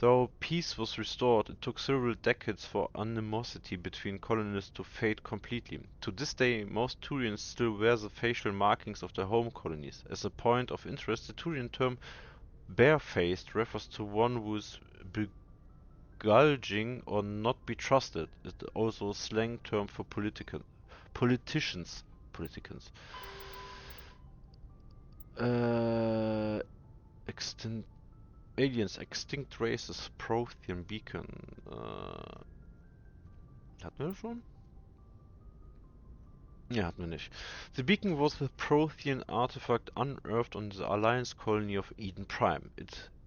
Though peace was restored, it took several decades for animosity between colonists to fade completely. To this day, most Turians still wear the facial markings of their home colonies. As a point of interest, the Turian term barefaced refers to one who is beguiling or not be trusted. It is also a slang term for politicians. Aliens, Extinct Races, Prothean Beacon. Hatten wir das schon? Ja, hatten wir nicht. The beacon was the Prothean artifact unearthed on the Alliance colony of Eden Prime.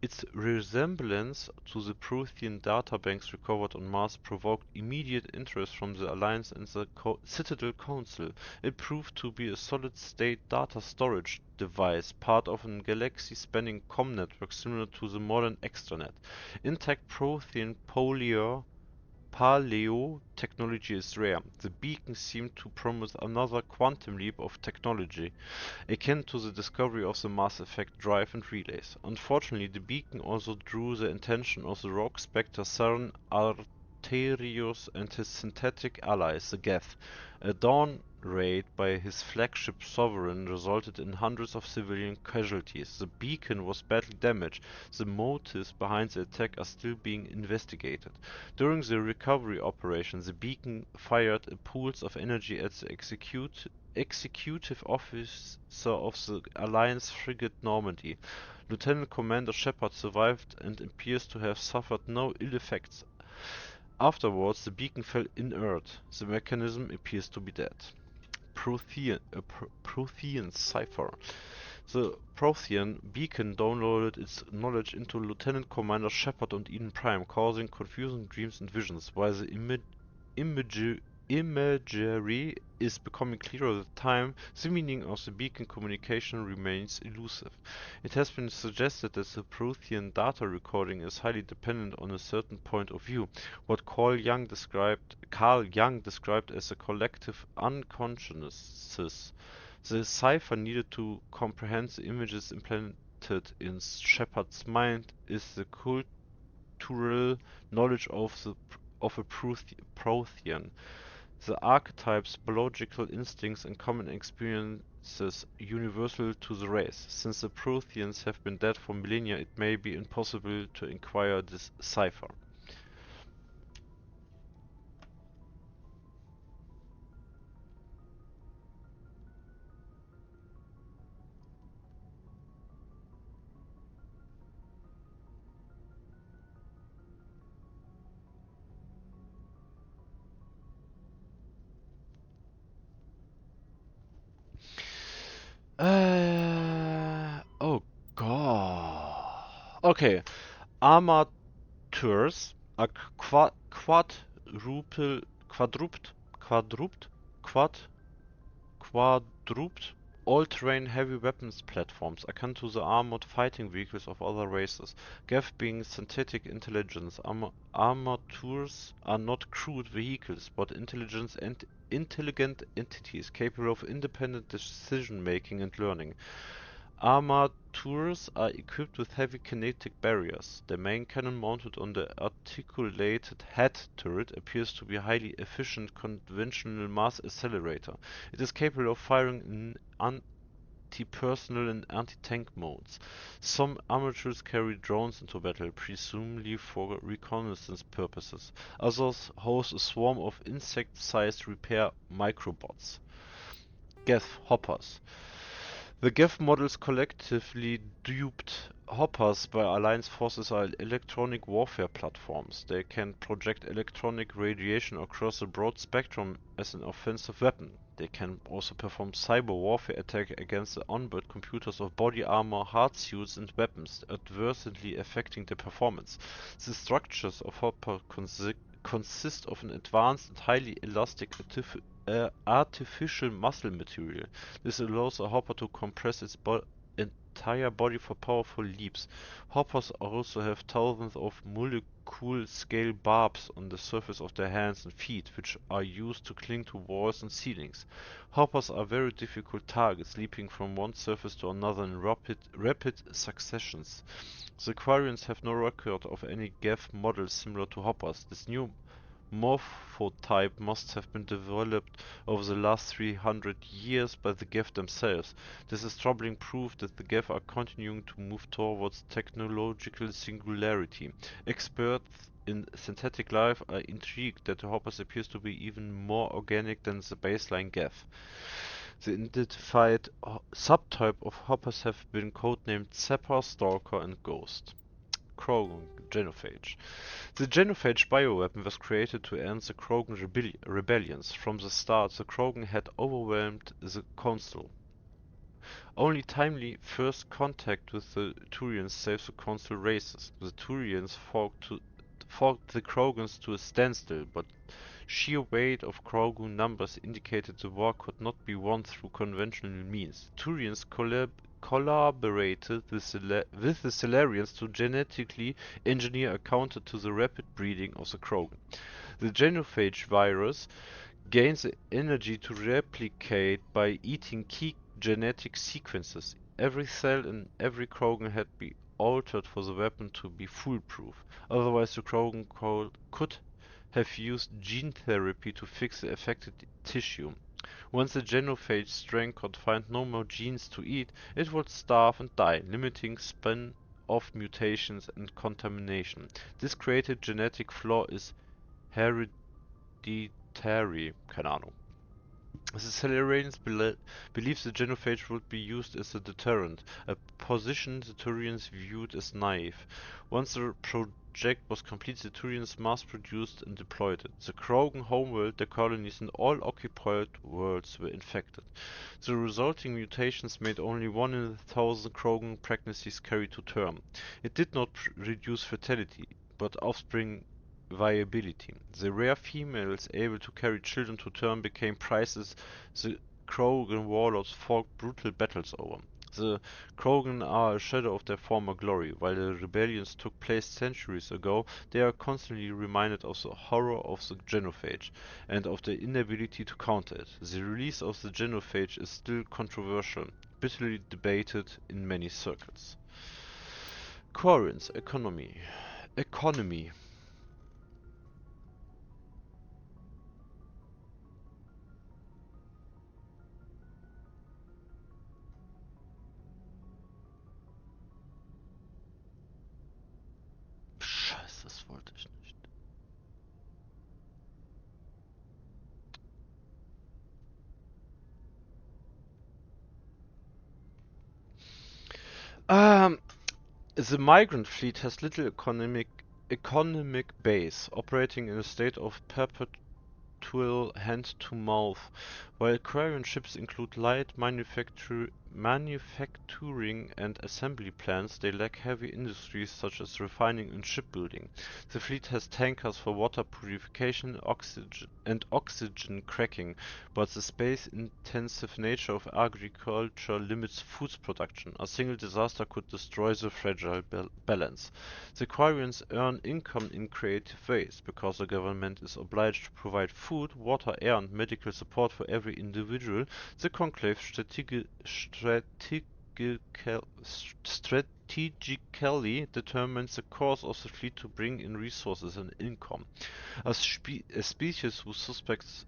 Its resemblance to the Prothean databanks recovered on Mars provoked immediate interest from the Alliance and the Citadel Council. It proved to be a solid-state data storage device, part of a galaxy-spanning comm network similar to the modern extranet. Intact Prothean paleo technology is rare. The beacon seemed to promise another quantum leap of technology, akin to the discovery of the Mass Effect drive and relays. Unfortunately, the beacon also drew the attention of the rogue spectre Cern Arterios and his synthetic allies, the Geth. A dawn raid by his flagship Sovereign resulted in hundreds of civilian casualties. The beacon was badly damaged. The motives behind the attack are still being investigated. During the recovery operation, the beacon fired a pulse of energy at the executive officer of the Alliance frigate Normandy. Lieutenant Commander Shepard survived and appears to have suffered no ill effects. Afterwards, the beacon fell inert. The mechanism appears to be dead. Prothean cipher. The Prothean beacon downloaded its knowledge into Lieutenant Commander Shepard and Eden Prime, causing confusing dreams and visions. While the imagery is becoming clearer with time, the meaning of the beacon communication remains elusive. It has been suggested that the Prothean data recording is highly dependent on a certain point of view, what Carl Jung described as a collective unconsciousness. The cipher needed to comprehend the images implanted in Shepard's mind is the cultural knowledge of a Prothean. The archetypes, biological instincts and common experiences universal to the race. Since the Protheans have been dead for millennia, it may be impossible to acquire this cipher. Oh god. Okay. Armatures are quadruped all-terrain heavy weapons platforms akin to the armored fighting vehicles of other races. GEF being synthetic intelligence, armatures are not crude vehicles, but intelligent entities capable of independent decision-making and learning. Armatures are equipped with heavy kinetic barriers. The main cannon mounted on the articulated head turret appears to be a highly efficient conventional mass accelerator. It is capable of firing in anti-personnel and anti-tank modes. Some armatures carry drones into battle, presumably for reconnaissance purposes. Others host a swarm of insect-sized repair microbots. Geth hoppers. The Geth models collectively duped hoppers by Alliance forces are electronic warfare platforms. They can project electronic radiation across a broad spectrum as an offensive weapon. They can also perform cyber warfare attack against the onboard computers of body armor, hard suits and weapons, adversely affecting their performance. The structures of hopper consist of an advanced and highly elastic artificial muscle material. This allows a hopper to compress its entire body for powerful leaps. Hoppers also have thousands of molecule-scale barbs on the surface of their hands and feet, which are used to cling to walls and ceilings. Hoppers are very difficult targets, leaping from one surface to another in rapid successions. The Quarians have no record of any Geth models similar to hoppers. This new morphotype must have been developed over the last 300 years by the Geth themselves. This is troubling proof that the Geth are continuing to move towards technological singularity. Experts in synthetic life are intrigued that the hoppers appears to be even more organic than the baseline Geth. The identified subtype of hoppers have been codenamed Zephyr, Stalker and Ghost. Krogan Genophage. The Genophage bioweapon was created to end the Krogan rebellions. From the start, the Krogan had overwhelmed the Council. Only timely first contact with the Turians saved the Council races. The Turians fought the Krogans to a standstill, but sheer weight of Krogan numbers indicated the war could not be won through conventional means. Turians collaborated with the Salarians to genetically engineer a counter to the rapid breeding of the Krogan. The genophage virus gains energy to replicate by eating key genetic sequences. Every cell in every Krogan had to be altered for the weapon to be foolproof. Otherwise the Krogan could have used gene therapy to fix the affected tissue. Once the genophage strain could find no more genes to eat, it would starve and die, limiting span of mutations and contamination. This created genetic flaw is hereditary. Keine Ahnung. The Salarians believed the genophage would be used as a deterrent, a position the Turians viewed as naive. Once the project was complete, the Turians mass-produced and deployed it. The Krogan homeworld, the colonies, and all occupied worlds were infected. The resulting mutations made only 1 in 1,000 Krogan pregnancies carry to term. It did not reduce fertility, but offspring viability. The rare females able to carry children to term became prizes the Krogan warlords fought brutal battles over. The Krogan are a shadow of their former glory. While the rebellions took place centuries ago, they are constantly reminded of the horror of the genophage and of their inability to counter it. The release of the genophage is still controversial, bitterly debated in many circles. Quarians economy. Scheiße, das wollte ich nicht. The migrant fleet has little economic base, operating in a state of perpetual hand-to-mouth. While Aquarian ships include light manufacturing and assembly plants, they lack heavy industries such as refining and shipbuilding. The fleet has tankers for water purification and oxygen cracking, but the space-intensive nature of agriculture limits food production. A single disaster could destroy the fragile balance. The Aquarians earn income in creative ways, because the government is obliged to provide food, water, air, and medical support for every individual. The Conclave strategically determines the course of the fleet to bring in resources and income. A species who suspects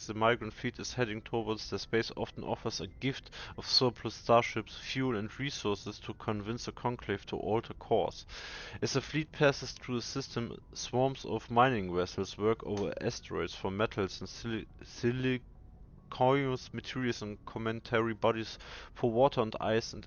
the migrant fleet is heading towards their space often offers a gift of surplus starships, fuel, and resources to convince the Conclave to alter course. As the fleet passes through the system, swarms of mining vessels work over asteroids for metals and siliceous materials and cometary bodies for water and ice and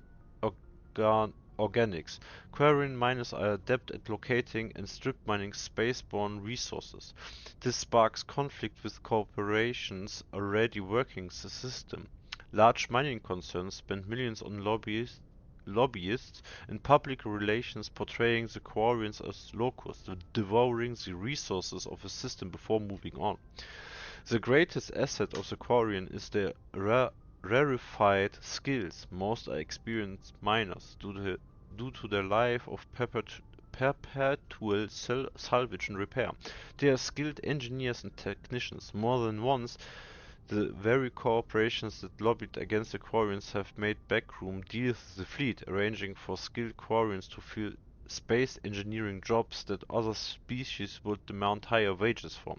organics. Quarian miners are adept at locating and strip mining spaceborne resources. This sparks conflict with corporations already working the system. Large mining concerns spend millions on lobbyists and public relations portraying the Quarians as locusts, devouring the resources of a system before moving on. The greatest asset of the Quarian is their rarefied skills. Most are experienced miners due to their life of perpetual salvage and repair. They are skilled engineers and technicians. More than once, the very corporations that lobbied against the Quarians have made backroom deals with the fleet, arranging for skilled Quarians to fill space engineering jobs that other species would demand higher wages for.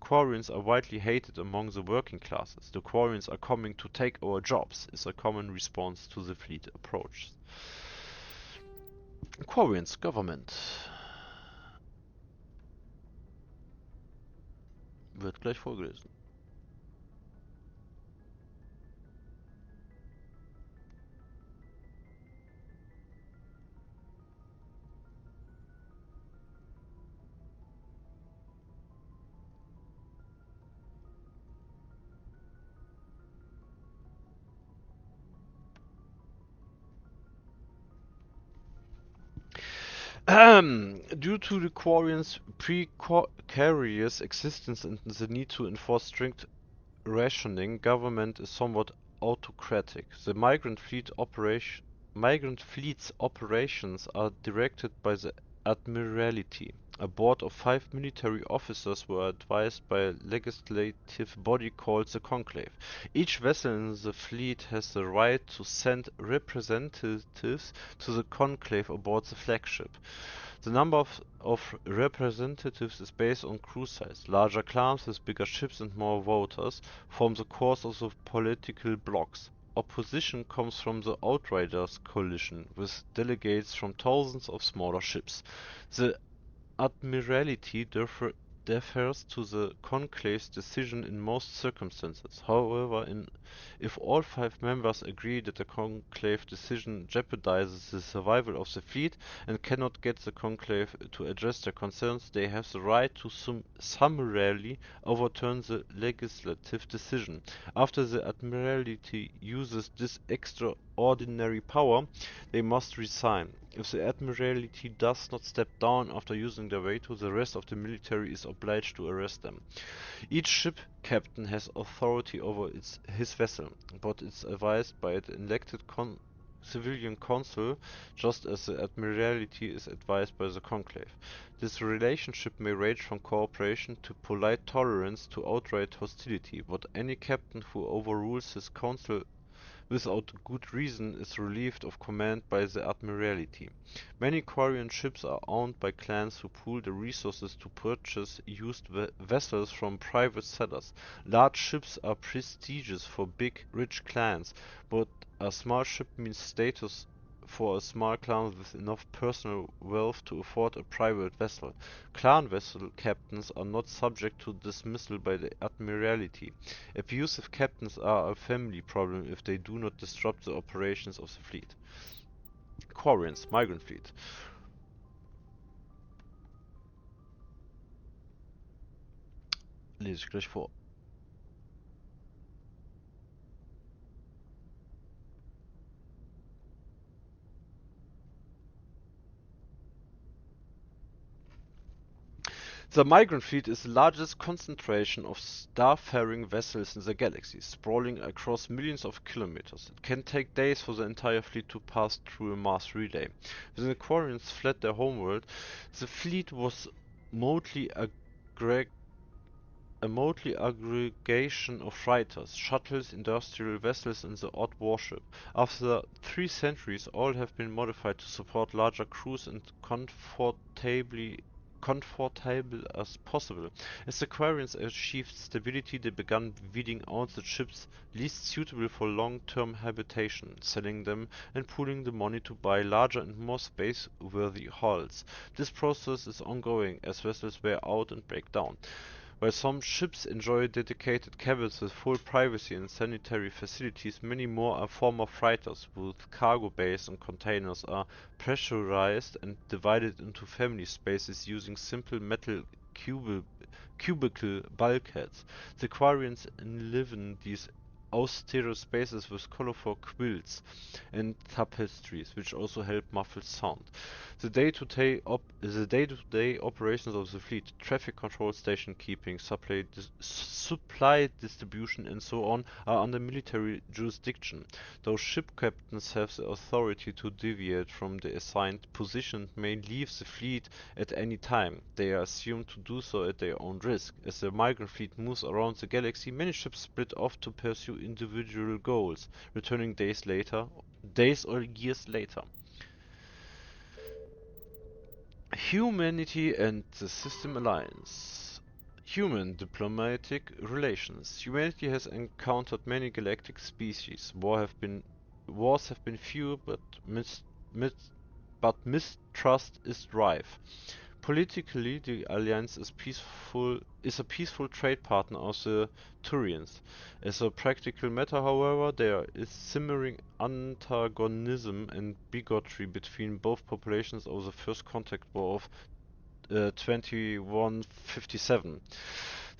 Quarians are widely hated among the working classes. The Quarians are coming to take our jobs is a common response to the fleet approach. Quarians Government wird gleich vorgelesen. Due to the Quarians' precarious existence and the need to enforce strict rationing, government is somewhat autocratic. The migrant fleet's operations are directed by the Admiralty. A board of 5 military officers were advised by a legislative body called the Conclave. Each vessel in the fleet has the right to send representatives to the Conclave aboard the flagship. The number of representatives is based on crew size. Larger clans with bigger ships and more voters form the core of the political blocs. Opposition comes from the Outriders coalition, with delegates from thousands of smaller ships. The Admiralty defers to the Conclave's decision in most circumstances. However, if all 5 members agree that the Conclave decision jeopardizes the survival of the fleet and cannot get the Conclave to address their concerns, they have the right to summarily overturn the legislative decision. After the Admiralty uses this extraordinary power, they must resign. If the Admiralty does not step down after using their veto, the rest of the military is obliged to arrest them. Each ship captain has authority over his vessel, but is advised by an elected civilian council, just as the Admiralty is advised by the Conclave. This relationship may range from cooperation to polite tolerance to outright hostility, but any captain who overrules his council without good reason is relieved of command by the Admiralty. Many Quarian ships are owned by clans who pool their resources to purchase used vessels from private sellers. Large ships are prestigious for big, rich clans, but a small ship means status for a small clan with enough personal wealth to afford a private vessel. Clan vessel captains are not subject to dismissal by the Admiralty. Abusive captains are a family problem if they do not disrupt the operations of the fleet. Quarians, Migrant Fleet. Lese ich gleich vor. The Migrant Fleet is the largest concentration of starfaring vessels in the galaxy, sprawling across millions of kilometers. It can take days for the entire fleet to pass through a mass relay. When the Quarians fled their homeworld, the fleet was mostly a motley aggregation of freighters, shuttles, industrial vessels and the odd warship. After 3 centuries, all have been modified to support larger crews and comfortable as possible. As the Quarians achieved stability, they began weeding out the ships least suitable for long-term habitation, selling them and pooling the money to buy larger and more space-worthy hulls. This process is ongoing as vessels wear out and break down. While some ships enjoy dedicated cabins with full privacy and sanitary facilities, many more are former freighters with cargo bays and containers are pressurized and divided into family spaces using simple metal cubicle bulkheads. The Quarians enliven these austere spaces with colorful quilts and tapestries, which also help muffle sound. The day-to-day operations of the fleet, traffic control, station keeping, supply distribution and so on, are under military jurisdiction. Though ship captains have the authority to deviate from the assigned position and may leave the fleet at any time, they are assumed to do so at their own risk. As the Migrant Fleet moves around the galaxy, many ships split off to pursue individual goals, returning days or years later. Humanity and the System Alliance. Human diplomatic relations. Humanity has encountered many galactic species. Wars have been few, but mistrust is rife. Politically, the Alliance is a peaceful trade partner of the Turians. As a practical matter, however, there is simmering antagonism and bigotry between both populations over the First Contact War of 2157.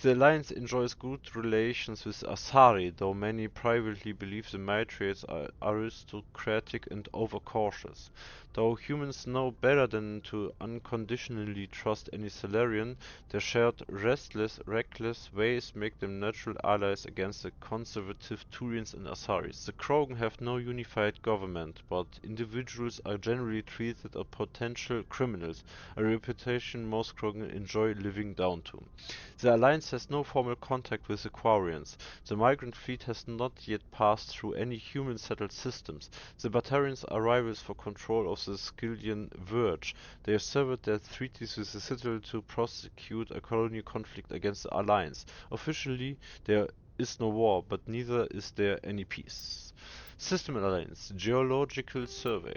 The Alliance enjoys good relations with Asari, though many privately believe the Matriarchs are aristocratic and overcautious. Though humans know better than to unconditionally trust any Salarian, their shared restless, reckless ways make them natural allies against the conservative Turians and Asaris. The Krogan have no unified government, but individuals are generally treated as potential criminals, a reputation most Krogan enjoy living down to. The Alliance has no formal contact with the Quarians. The migrant fleet has not yet passed through any human-settled systems. The Batarians are rivals for control of the Skyllian Verge. They have severed their treaties with the Citadel to prosecute a colonial conflict against the Alliance. Officially, there is no war, but neither is there any peace. System Alliance Geological Survey.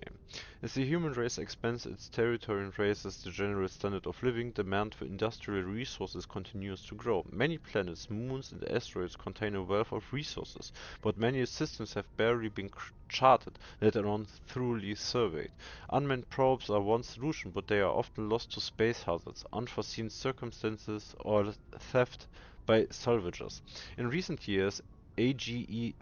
As the human race expands its territory and raises the general standard of living, demand for industrial resources continues to grow. Many planets, moons and asteroids contain a wealth of resources, but many systems have barely been charted, let alone thoroughly surveyed. Unmanned probes are one solution, but they are often lost to space hazards, unforeseen circumstances, or theft by salvagers. In recent years, AGES,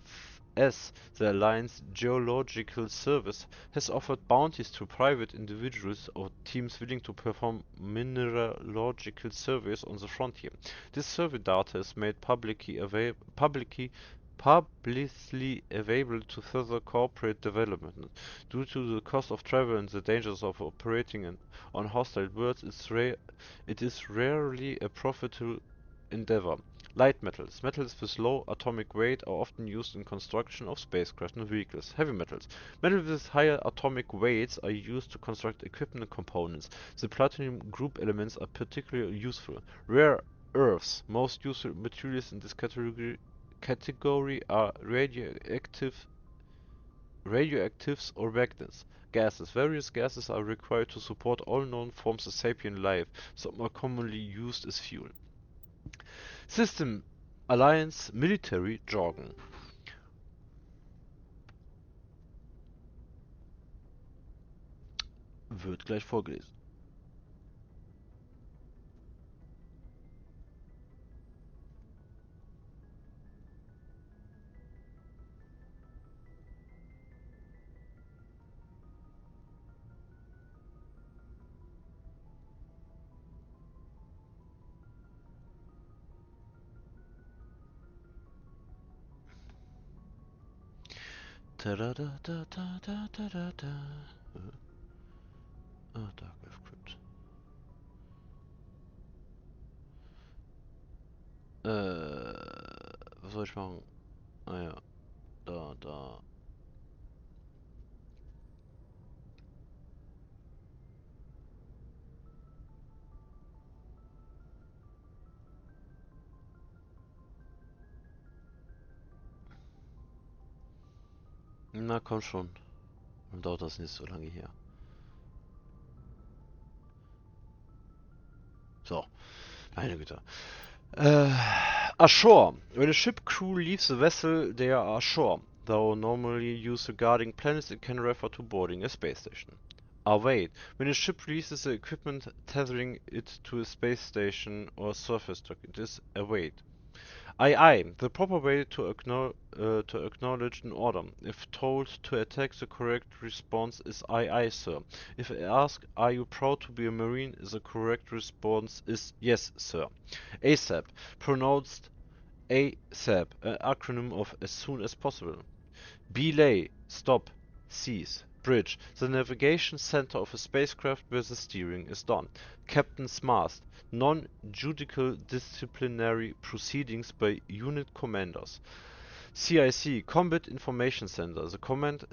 the Alliance Geological Service, has offered bounties to private individuals or teams willing to perform mineralogical surveys on the frontier. This survey data is made publicly available to further corporate development. Due to the cost of travel and the dangers of operating on hostile worlds, it is rarely a profitable endeavor. Light metals. Metals with low atomic weight are often used in construction of spacecraft and vehicles. Heavy metals. Metals with higher atomic weights are used to construct equipment and components. The platinum group elements are particularly useful. Rare earths. Most useful materials in this category are radioactives or magnets. Gases. Various gases are required to support all known forms of sapient life. Some are commonly used as fuel. System Alliance Military Jargon. Wird gleich vorgelesen. Ah, Dark Elf Crypt. Was soll ich machen? Ah ja, da. Na komm schon. Dann dauert das nicht so lange hier. So, meine Güte. Ashore. When a ship crew leaves the vessel, they are ashore. Though normally used regarding planets, it can refer to boarding a space station. Await. When a ship releases the equipment tethering it to a space station or surface dock, it is await. Aye. The proper way to acknowledge an order. If told to attack, the correct response is aye, sir. If asked, are you proud to be a Marine, the correct response is yes, sir. ASAP, pronounced ASAP, an acronym of as soon as possible. Belay, stop, cease. Bridge, the navigation center of a spacecraft where the steering is done. Captain's mast, non-judicial disciplinary proceedings by unit commanders. CIC, Combat Information Center, the command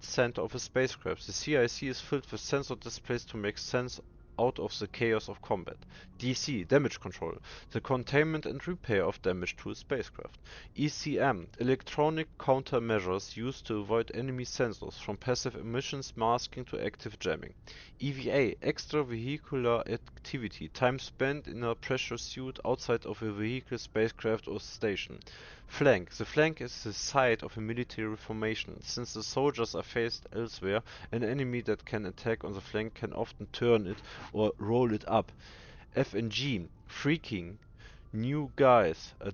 center of a spacecraft. The CIC is filled with sensor displays to make sense out of the chaos of combat. DC, Damage Control, the containment and repair of damage to a spacecraft. ECM, Electronic Countermeasures used to avoid enemy sensors, from passive emissions masking to active jamming. EVA, Extravehicular Activity, time spent in a pressure suit outside of a vehicle, spacecraft or station. Flank, the flank is the site of a military formation. Since the soldiers are faced elsewhere, an enemy that can attack on the flank can often turn it or roll it up. FNG, Freaking, New guys, a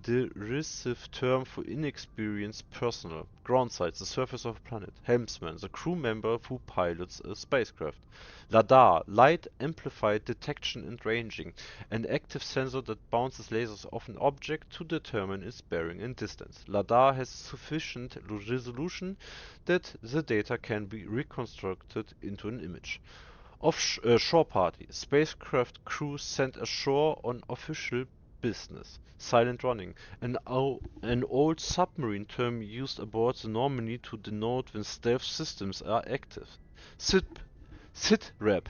derisive term for inexperienced personnel. Groundsight, the surface of a planet. Helmsman, the crew member who pilots a spacecraft. LADAR, light amplified detection and ranging, an active sensor that bounces lasers off an object to determine its bearing and distance. LADAR has sufficient resolution that the data can be reconstructed into an image. Shore party. Spacecraft crew sent ashore on official business. Silent running. An old submarine term used aboard the Normandy to denote when stealth systems are active. SITREP.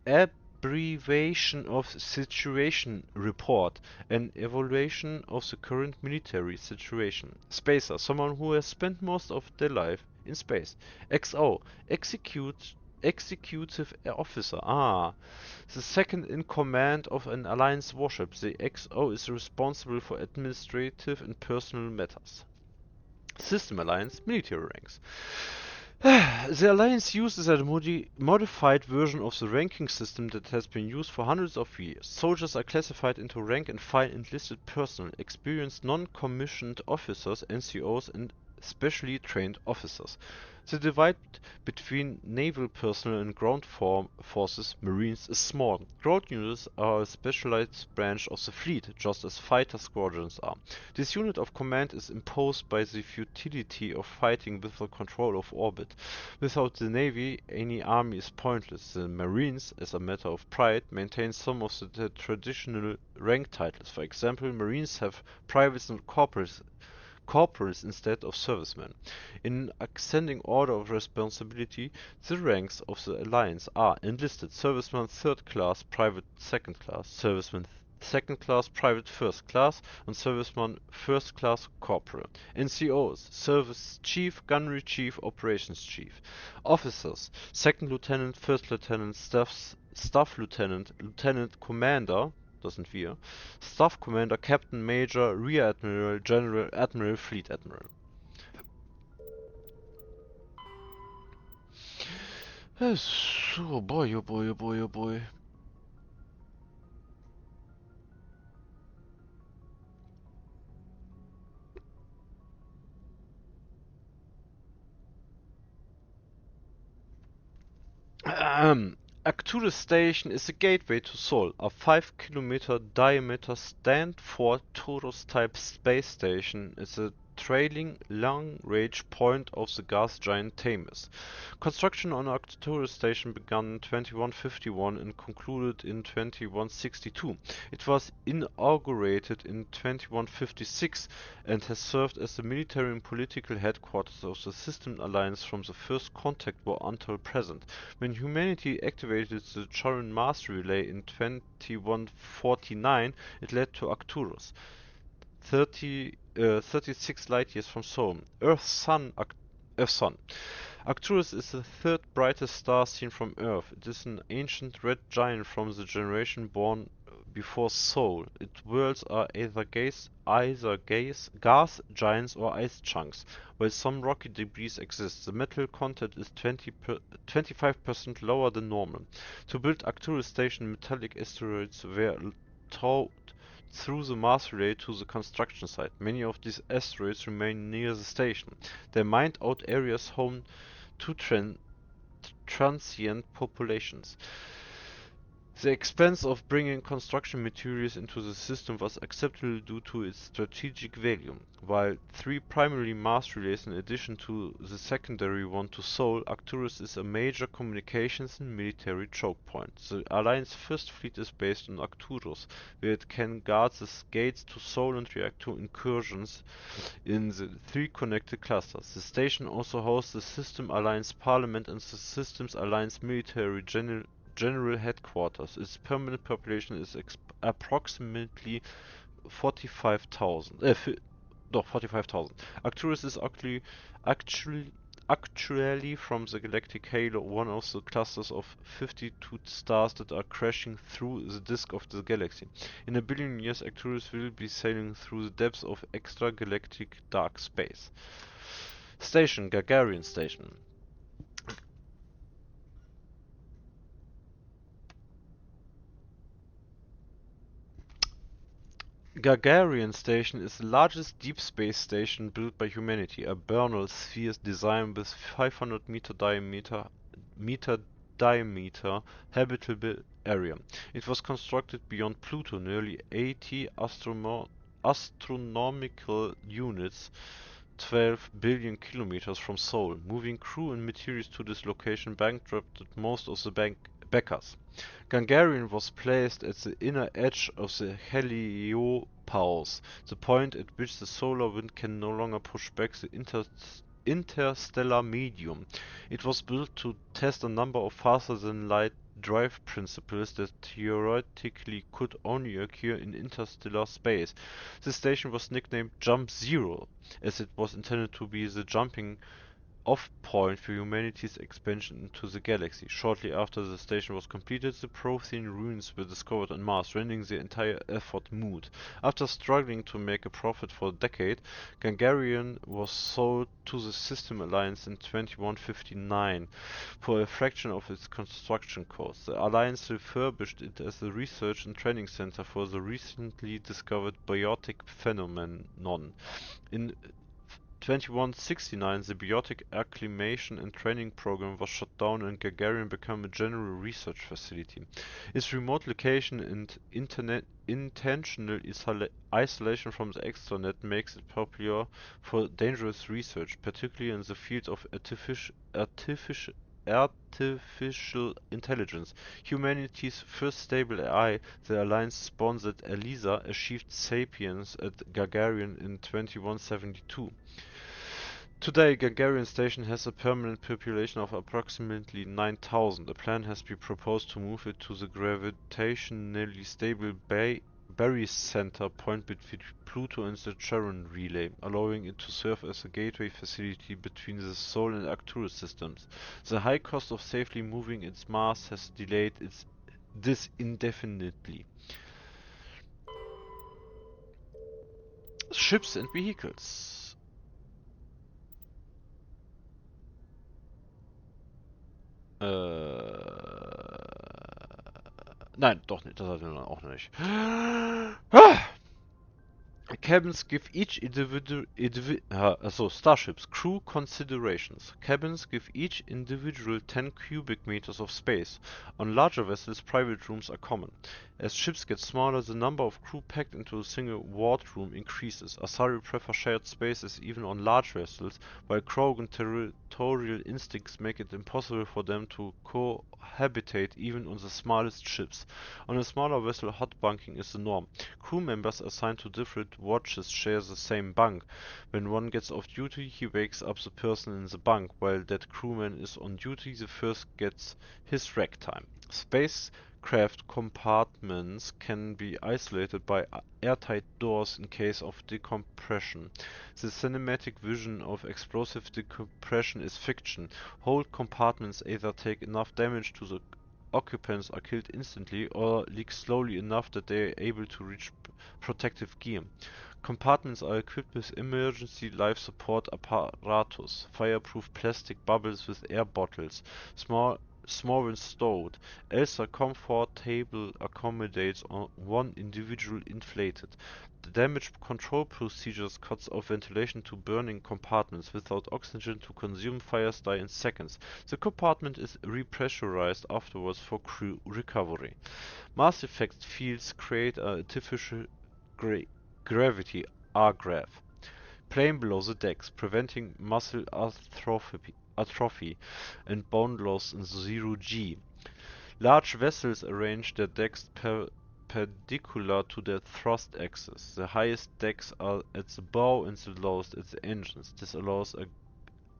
Abbreviation of Situation Report. An evaluation of the current military situation. Spacer. Someone who has spent most of their life in space. XO. Executive officer. The second in command of an Alliance warship. The XO is responsible for administrative and personal matters. System Alliance, military ranks. The Alliance uses a modified version of the ranking system that has been used for hundreds of years. Soldiers are classified into rank and file enlisted personnel, experienced non-commissioned officers, NCOs, and specially trained officers. The divide between naval personnel and ground forces, Marines, is small. Ground units are a specialized branch of the fleet, just as fighter squadrons are. This unit of command is imposed by the futility of fighting without control of orbit. Without the Navy, any army is pointless. The Marines, as a matter of pride, maintain some of the traditional rank titles. For example, Marines have privates and corporals instead of servicemen. In ascending order of responsibility, the ranks of the Alliance are enlisted serviceman 3rd class, private 2nd class, serviceman 2nd class, private 1st class, and serviceman 1st class corporal. NCOs, service chief, gunnery chief, operations chief. Officers, 2nd lieutenant, 1st lieutenant, staff lieutenant, lieutenant commander, das sind wir, Staff Commander, Captain, Major, Rear Admiral, General, Admiral, Fleet Admiral. So, oh boy, oh boy, oh boy, oh boy. Arcturus Station is a gateway to Sol, a 5-kilometer diameter stand-for Taurus-type space station. It's a trailing long-range point of the gas giant Themis. Construction on Arcturus Station began in 2151 and concluded in 2162. It was inaugurated in 2156 and has served as the military and political headquarters of the System Alliance from the First Contact War until present. When humanity activated the Charon Mars Relay in 2149, it led to Arcturus. 36 light-years from Sol. Earth-Sun. Arcturus is the 3rd brightest star seen from Earth. It is an ancient red giant from the generation born before Sol. Its worlds are either gas giants or ice chunks. While some rocky debris exists, the metal content is 25% lower than normal. To build Arcturus Station, metallic asteroids were towed through the Mars Relay to the construction site. Many of these asteroids remain near the station. They mined out areas home to transient populations. The expense of bringing construction materials into the system was acceptable due to its strategic value. While 3 primary Mars relays in addition to the secondary one to Sol, Arcturus is a major communications and military choke point. The Alliance First Fleet is based on Arcturus, where it can guard the gates to Sol and react to incursions in the 3 connected clusters. The station also hosts the System Alliance Parliament and the Systems Alliance Military General Headquarters. Its permanent population is approximately 45,000. 45,000. Arcturus is actually from the galactic halo, one of the clusters of 52 stars that are crashing through the disk of the galaxy. In a billion years, Arcturus will be sailing through the depths of extragalactic dark space. Station, Gagarin Station. Gagarin Station is the largest deep space station built by humanity, a Bernal sphere design with 500-meter diameter habitable area. It was constructed beyond Pluto, nearly 80 astronomical units, 12 billion kilometers from Sol. Moving crew and materials to this location bankrupted most of the backers. Gagarin was placed at the inner edge of the heliopause, the point at which the solar wind can no longer push back the interstellar medium. It was built to test a number of faster-than-light drive principles that theoretically could only occur in interstellar space. The station was nicknamed Jump Zero, as it was intended to be the jumping off point for humanity's expansion into the galaxy. Shortly after the station was completed, the Prothean ruins were discovered en masse, rendering the entire effort moot. After struggling to make a profit for a decade, Gagarin was sold to the System Alliance in 2159 for a fraction of its construction cost. The Alliance refurbished it as a research and training center for the recently discovered biotic phenomenon. In 2169, the biotic acclimation and training program was shut down and Gagarin became a general research facility. Its remote location and intentional isolation from the extranet makes it popular for dangerous research, particularly in the field of artificial intelligence. Humanity's first stable AI, the Alliance-sponsored ELISA, achieved sapience at Gagarin in 2172. Today, Gagarin Station has a permanent population of approximately 9,000. A plan has been proposed to move it to the gravitationally stable barycenter point between Pluto and the Charon Relay, allowing it to serve as a gateway facility between the Sol and Arcturus systems. The high cost of safely moving its mass has delayed this indefinitely. Ships and vehicles. Nein, doch nicht. Das hatten wir auch noch nicht. Cabins give each starships crew considerations. Cabins give each individual 10 cubic meters of space. On larger vessels, private rooms are common. As ships get smaller, the number of crew packed into a single wardroom increases. Asari prefer shared spaces even on large vessels, while Krogan territorial instincts make it impossible for them to cohabitate even on the smallest ships. On a smaller vessel, hot bunking is the norm. Crew members assigned to different watches share the same bunk. When one gets off duty, he wakes up the person in the bunk. While that crewman is on duty, the first gets his rec time. Spacecraft compartments can be isolated by airtight doors in case of decompression. The cinematic vision of explosive decompression is fiction. Whole compartments either take enough damage to the occupants are killed instantly or leak slowly enough that they are able to reach protective gear. Compartments are equipped with emergency life support apparatus, fireproof plastic bubbles with air bottles, small when stowed. Elsa comfort table accommodates one individual inflated. The damage control procedures cuts off ventilation to burning compartments. Without oxygen to consume, fires die in seconds. The compartment is repressurized afterwards for crew recovery. Mass effect fields create an artificial gravity RGrav plane below the decks, preventing muscle atrophy and bone loss in zero G. Large vessels arrange their decks perpendicular to their thrust axis. The highest decks are at the bow and the lowest at the engines. This allows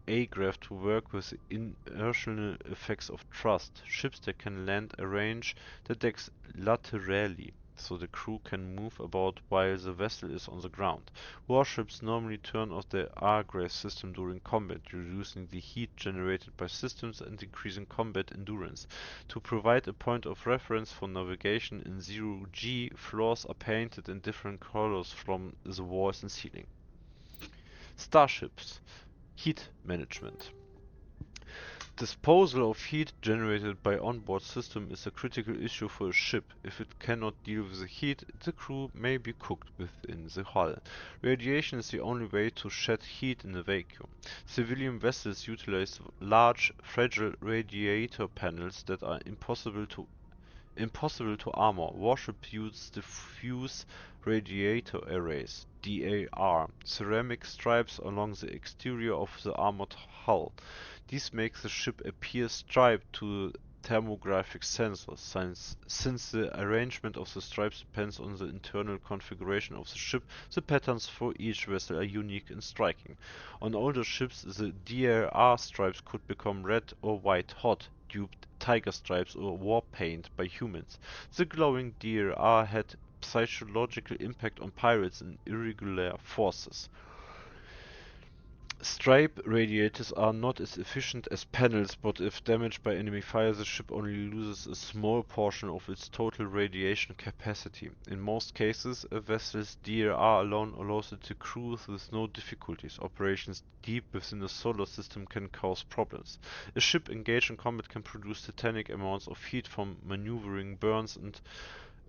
a grav to work with the inertial effects of thrust. Ships that can land arrange the decks laterally, so the crew can move about while the vessel is on the ground. Warships normally turn off their RGrav system during combat, reducing the heat generated by systems and increasing combat endurance. To provide a point of reference for navigation in zero G, floors are painted in different colors from the walls and ceiling. Starships. Heat management. Disposal of heat generated by onboard system is a critical issue for a ship. If it cannot deal with the heat, the crew may be cooked within the hull. Radiation is the only way to shed heat in a vacuum. Civilian vessels utilize large, fragile radiator panels that are impossible to armor. Warships use diffuse radiator arrays (DAR), ceramic stripes along the exterior of the armored hull. This makes the ship appear striped to thermographic sensors, since the arrangement of the stripes depends on the internal configuration of the ship. The patterns for each vessel are unique and striking. On older ships, the DAR stripes could become red or white hot, duped tiger stripes or war paint by humans. The glowing DAR had psychological impact on pirates and irregular forces. Stripe radiators are not as efficient as panels, but if damaged by enemy fire, the ship only loses a small portion of its total radiation capacity. In most cases, a vessel's DAR alone allows it to cruise with no difficulties. Operations deep within the solar system can cause problems. A ship engaged in combat can produce titanic amounts of heat from maneuvering, burns, and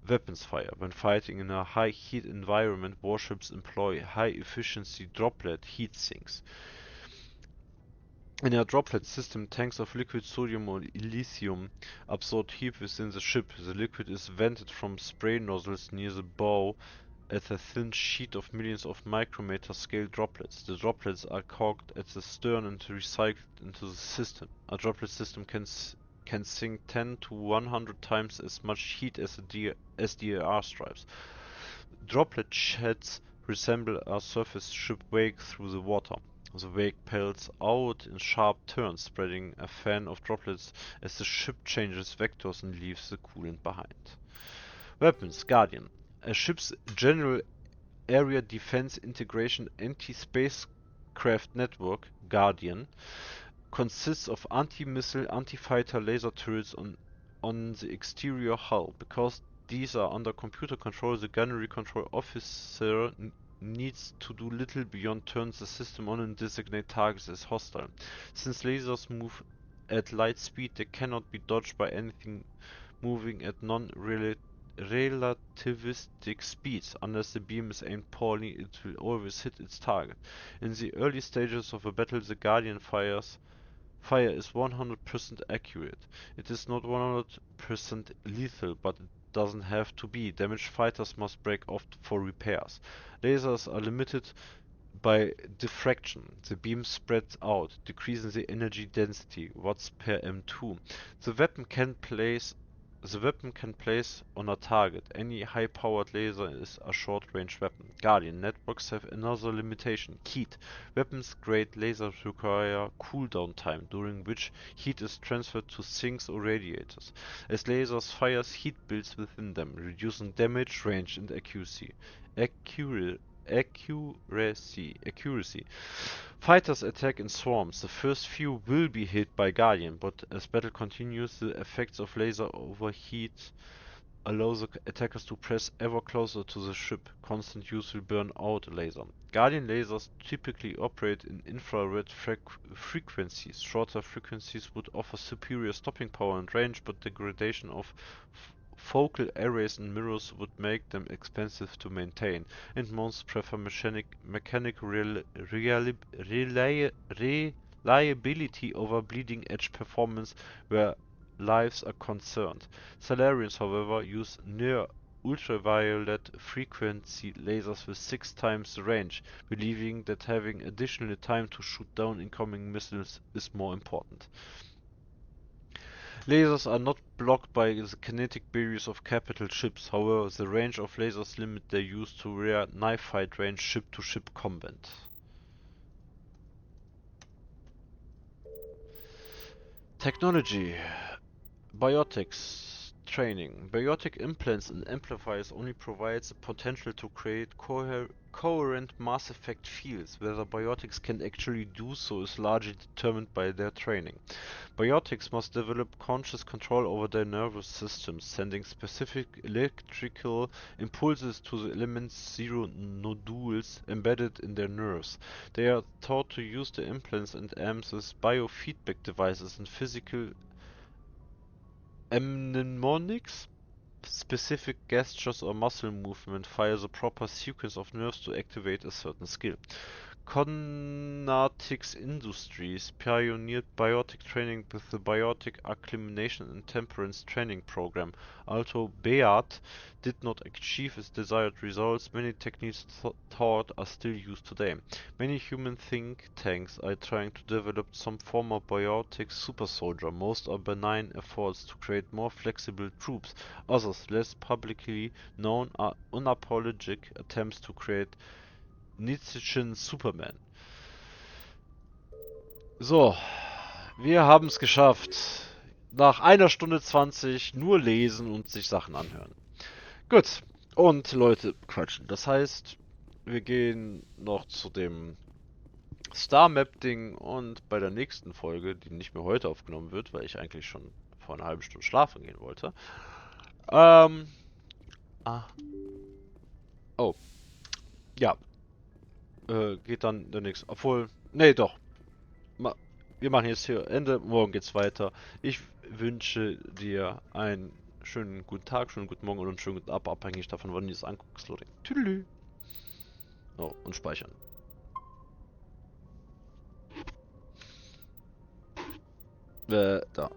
weapons fire. When fighting in a high heat environment, warships employ high-efficiency droplet heat sinks. In a droplet system, tanks of liquid sodium or lithium absorb heat within the ship. The liquid is vented from spray nozzles near the bow at a thin sheet of millions of micrometer scale droplets. The droplets are corked at the stern and recycled into the system. A droplet system can sink 10 to 100 times as much heat as DAR stripes. Droplet sheds resemble a surface ship wake through the water. The wake pelts out in sharp turns, spreading a fan of droplets as the ship changes vectors and leaves the coolant behind. Weapons: Guardian. A ship's general area defense integration anti-spacecraft network, Guardian, consists of anti-missile, anti-fighter laser turrets on the exterior hull. Because these are under computer control, the gunnery control officer needs to do little beyond turn the system on and designate targets as hostile. Since lasers move at light speed, they cannot be dodged by anything moving at non-relativistic speeds. Unless the beam is aimed poorly, it will always hit its target. In the early stages of a battle, the Guardian fire is 100% accurate. It is not 100% lethal, but it doesn't have to be. Damaged fighters must break off for repairs. Lasers are limited by diffraction. The beam spreads out, decreasing the energy density, watts per M2. The weapon can place on a target. Any high-powered laser is a short-range weapon. Guardian networks have another limitation: heat. Weapons-grade lasers require cooldown time, during which heat is transferred to sinks or radiators. As lasers fires, heat builds within them, reducing damage, range, and accuracy. Accuracy. Fighters attack in swarms. The first few will be hit by Guardian, but as battle continues, the effects of laser overheat allow the attackers to press ever closer to the ship. Constant use will burn out a laser. Guardian lasers typically operate in infrared frequencies. Shorter frequencies would offer superior stopping power and range, but degradation of focal arrays and mirrors would make them expensive to maintain, and most prefer mechanical reliability over bleeding-edge performance where lives are concerned. Salarians, however, use near ultraviolet frequency lasers with 6 times the range, believing that having additional time to shoot down incoming missiles is more important. Lasers are not blocked by the kinetic barriers of capital ships. However, the range of lasers limit their use to rare knife-fight range ship-to-ship combat. Technology. Biotics. training. Biotic implants and amplifiers only provides the potential to create coherent mass effect fields. Whether biotics can actually do so is largely determined by their training. Biotics must develop conscious control over their nervous systems, sending specific electrical impulses to the element's zero nodules embedded in their nerves. They are taught to use the implants and amps as biofeedback devices and physical mnemonics. Specific gestures or muscle movement fire the proper sequence of nerves to activate a certain skill. Conatix Industries pioneered biotic training with the Biotic Acclimation and Temperance Training Program. Although BEAT did not achieve its desired results, many techniques taught are still used today. Many human think tanks are trying to develop some form of biotic super soldier. Most are benign efforts to create more flexible troops. Others, less publicly known, are unapologetic attempts to create Nietzschean Superman. So, wir haben es geschafft. Nach 1 Stunde 20 nur lesen und sich Sachen anhören. Gut, und Leute quatschen. Das heißt, wir gehen noch zu dem Star Map Ding und bei der nächsten Folge, die nicht mehr heute aufgenommen wird, weil ich eigentlich schon vor einer halben Stunde schlafen gehen wollte. Oh. Ja, geht dann der nächste. Obwohl, nee, doch. Wir machen jetzt hier Ende. Morgen geht's weiter. Ich wünsche dir einen schönen guten Tag, schönen guten Morgen und einen schönen guten Abend, abhängig davon, wann du es anguckst, Leute. Tüdelü. Oh, und speichern. Da.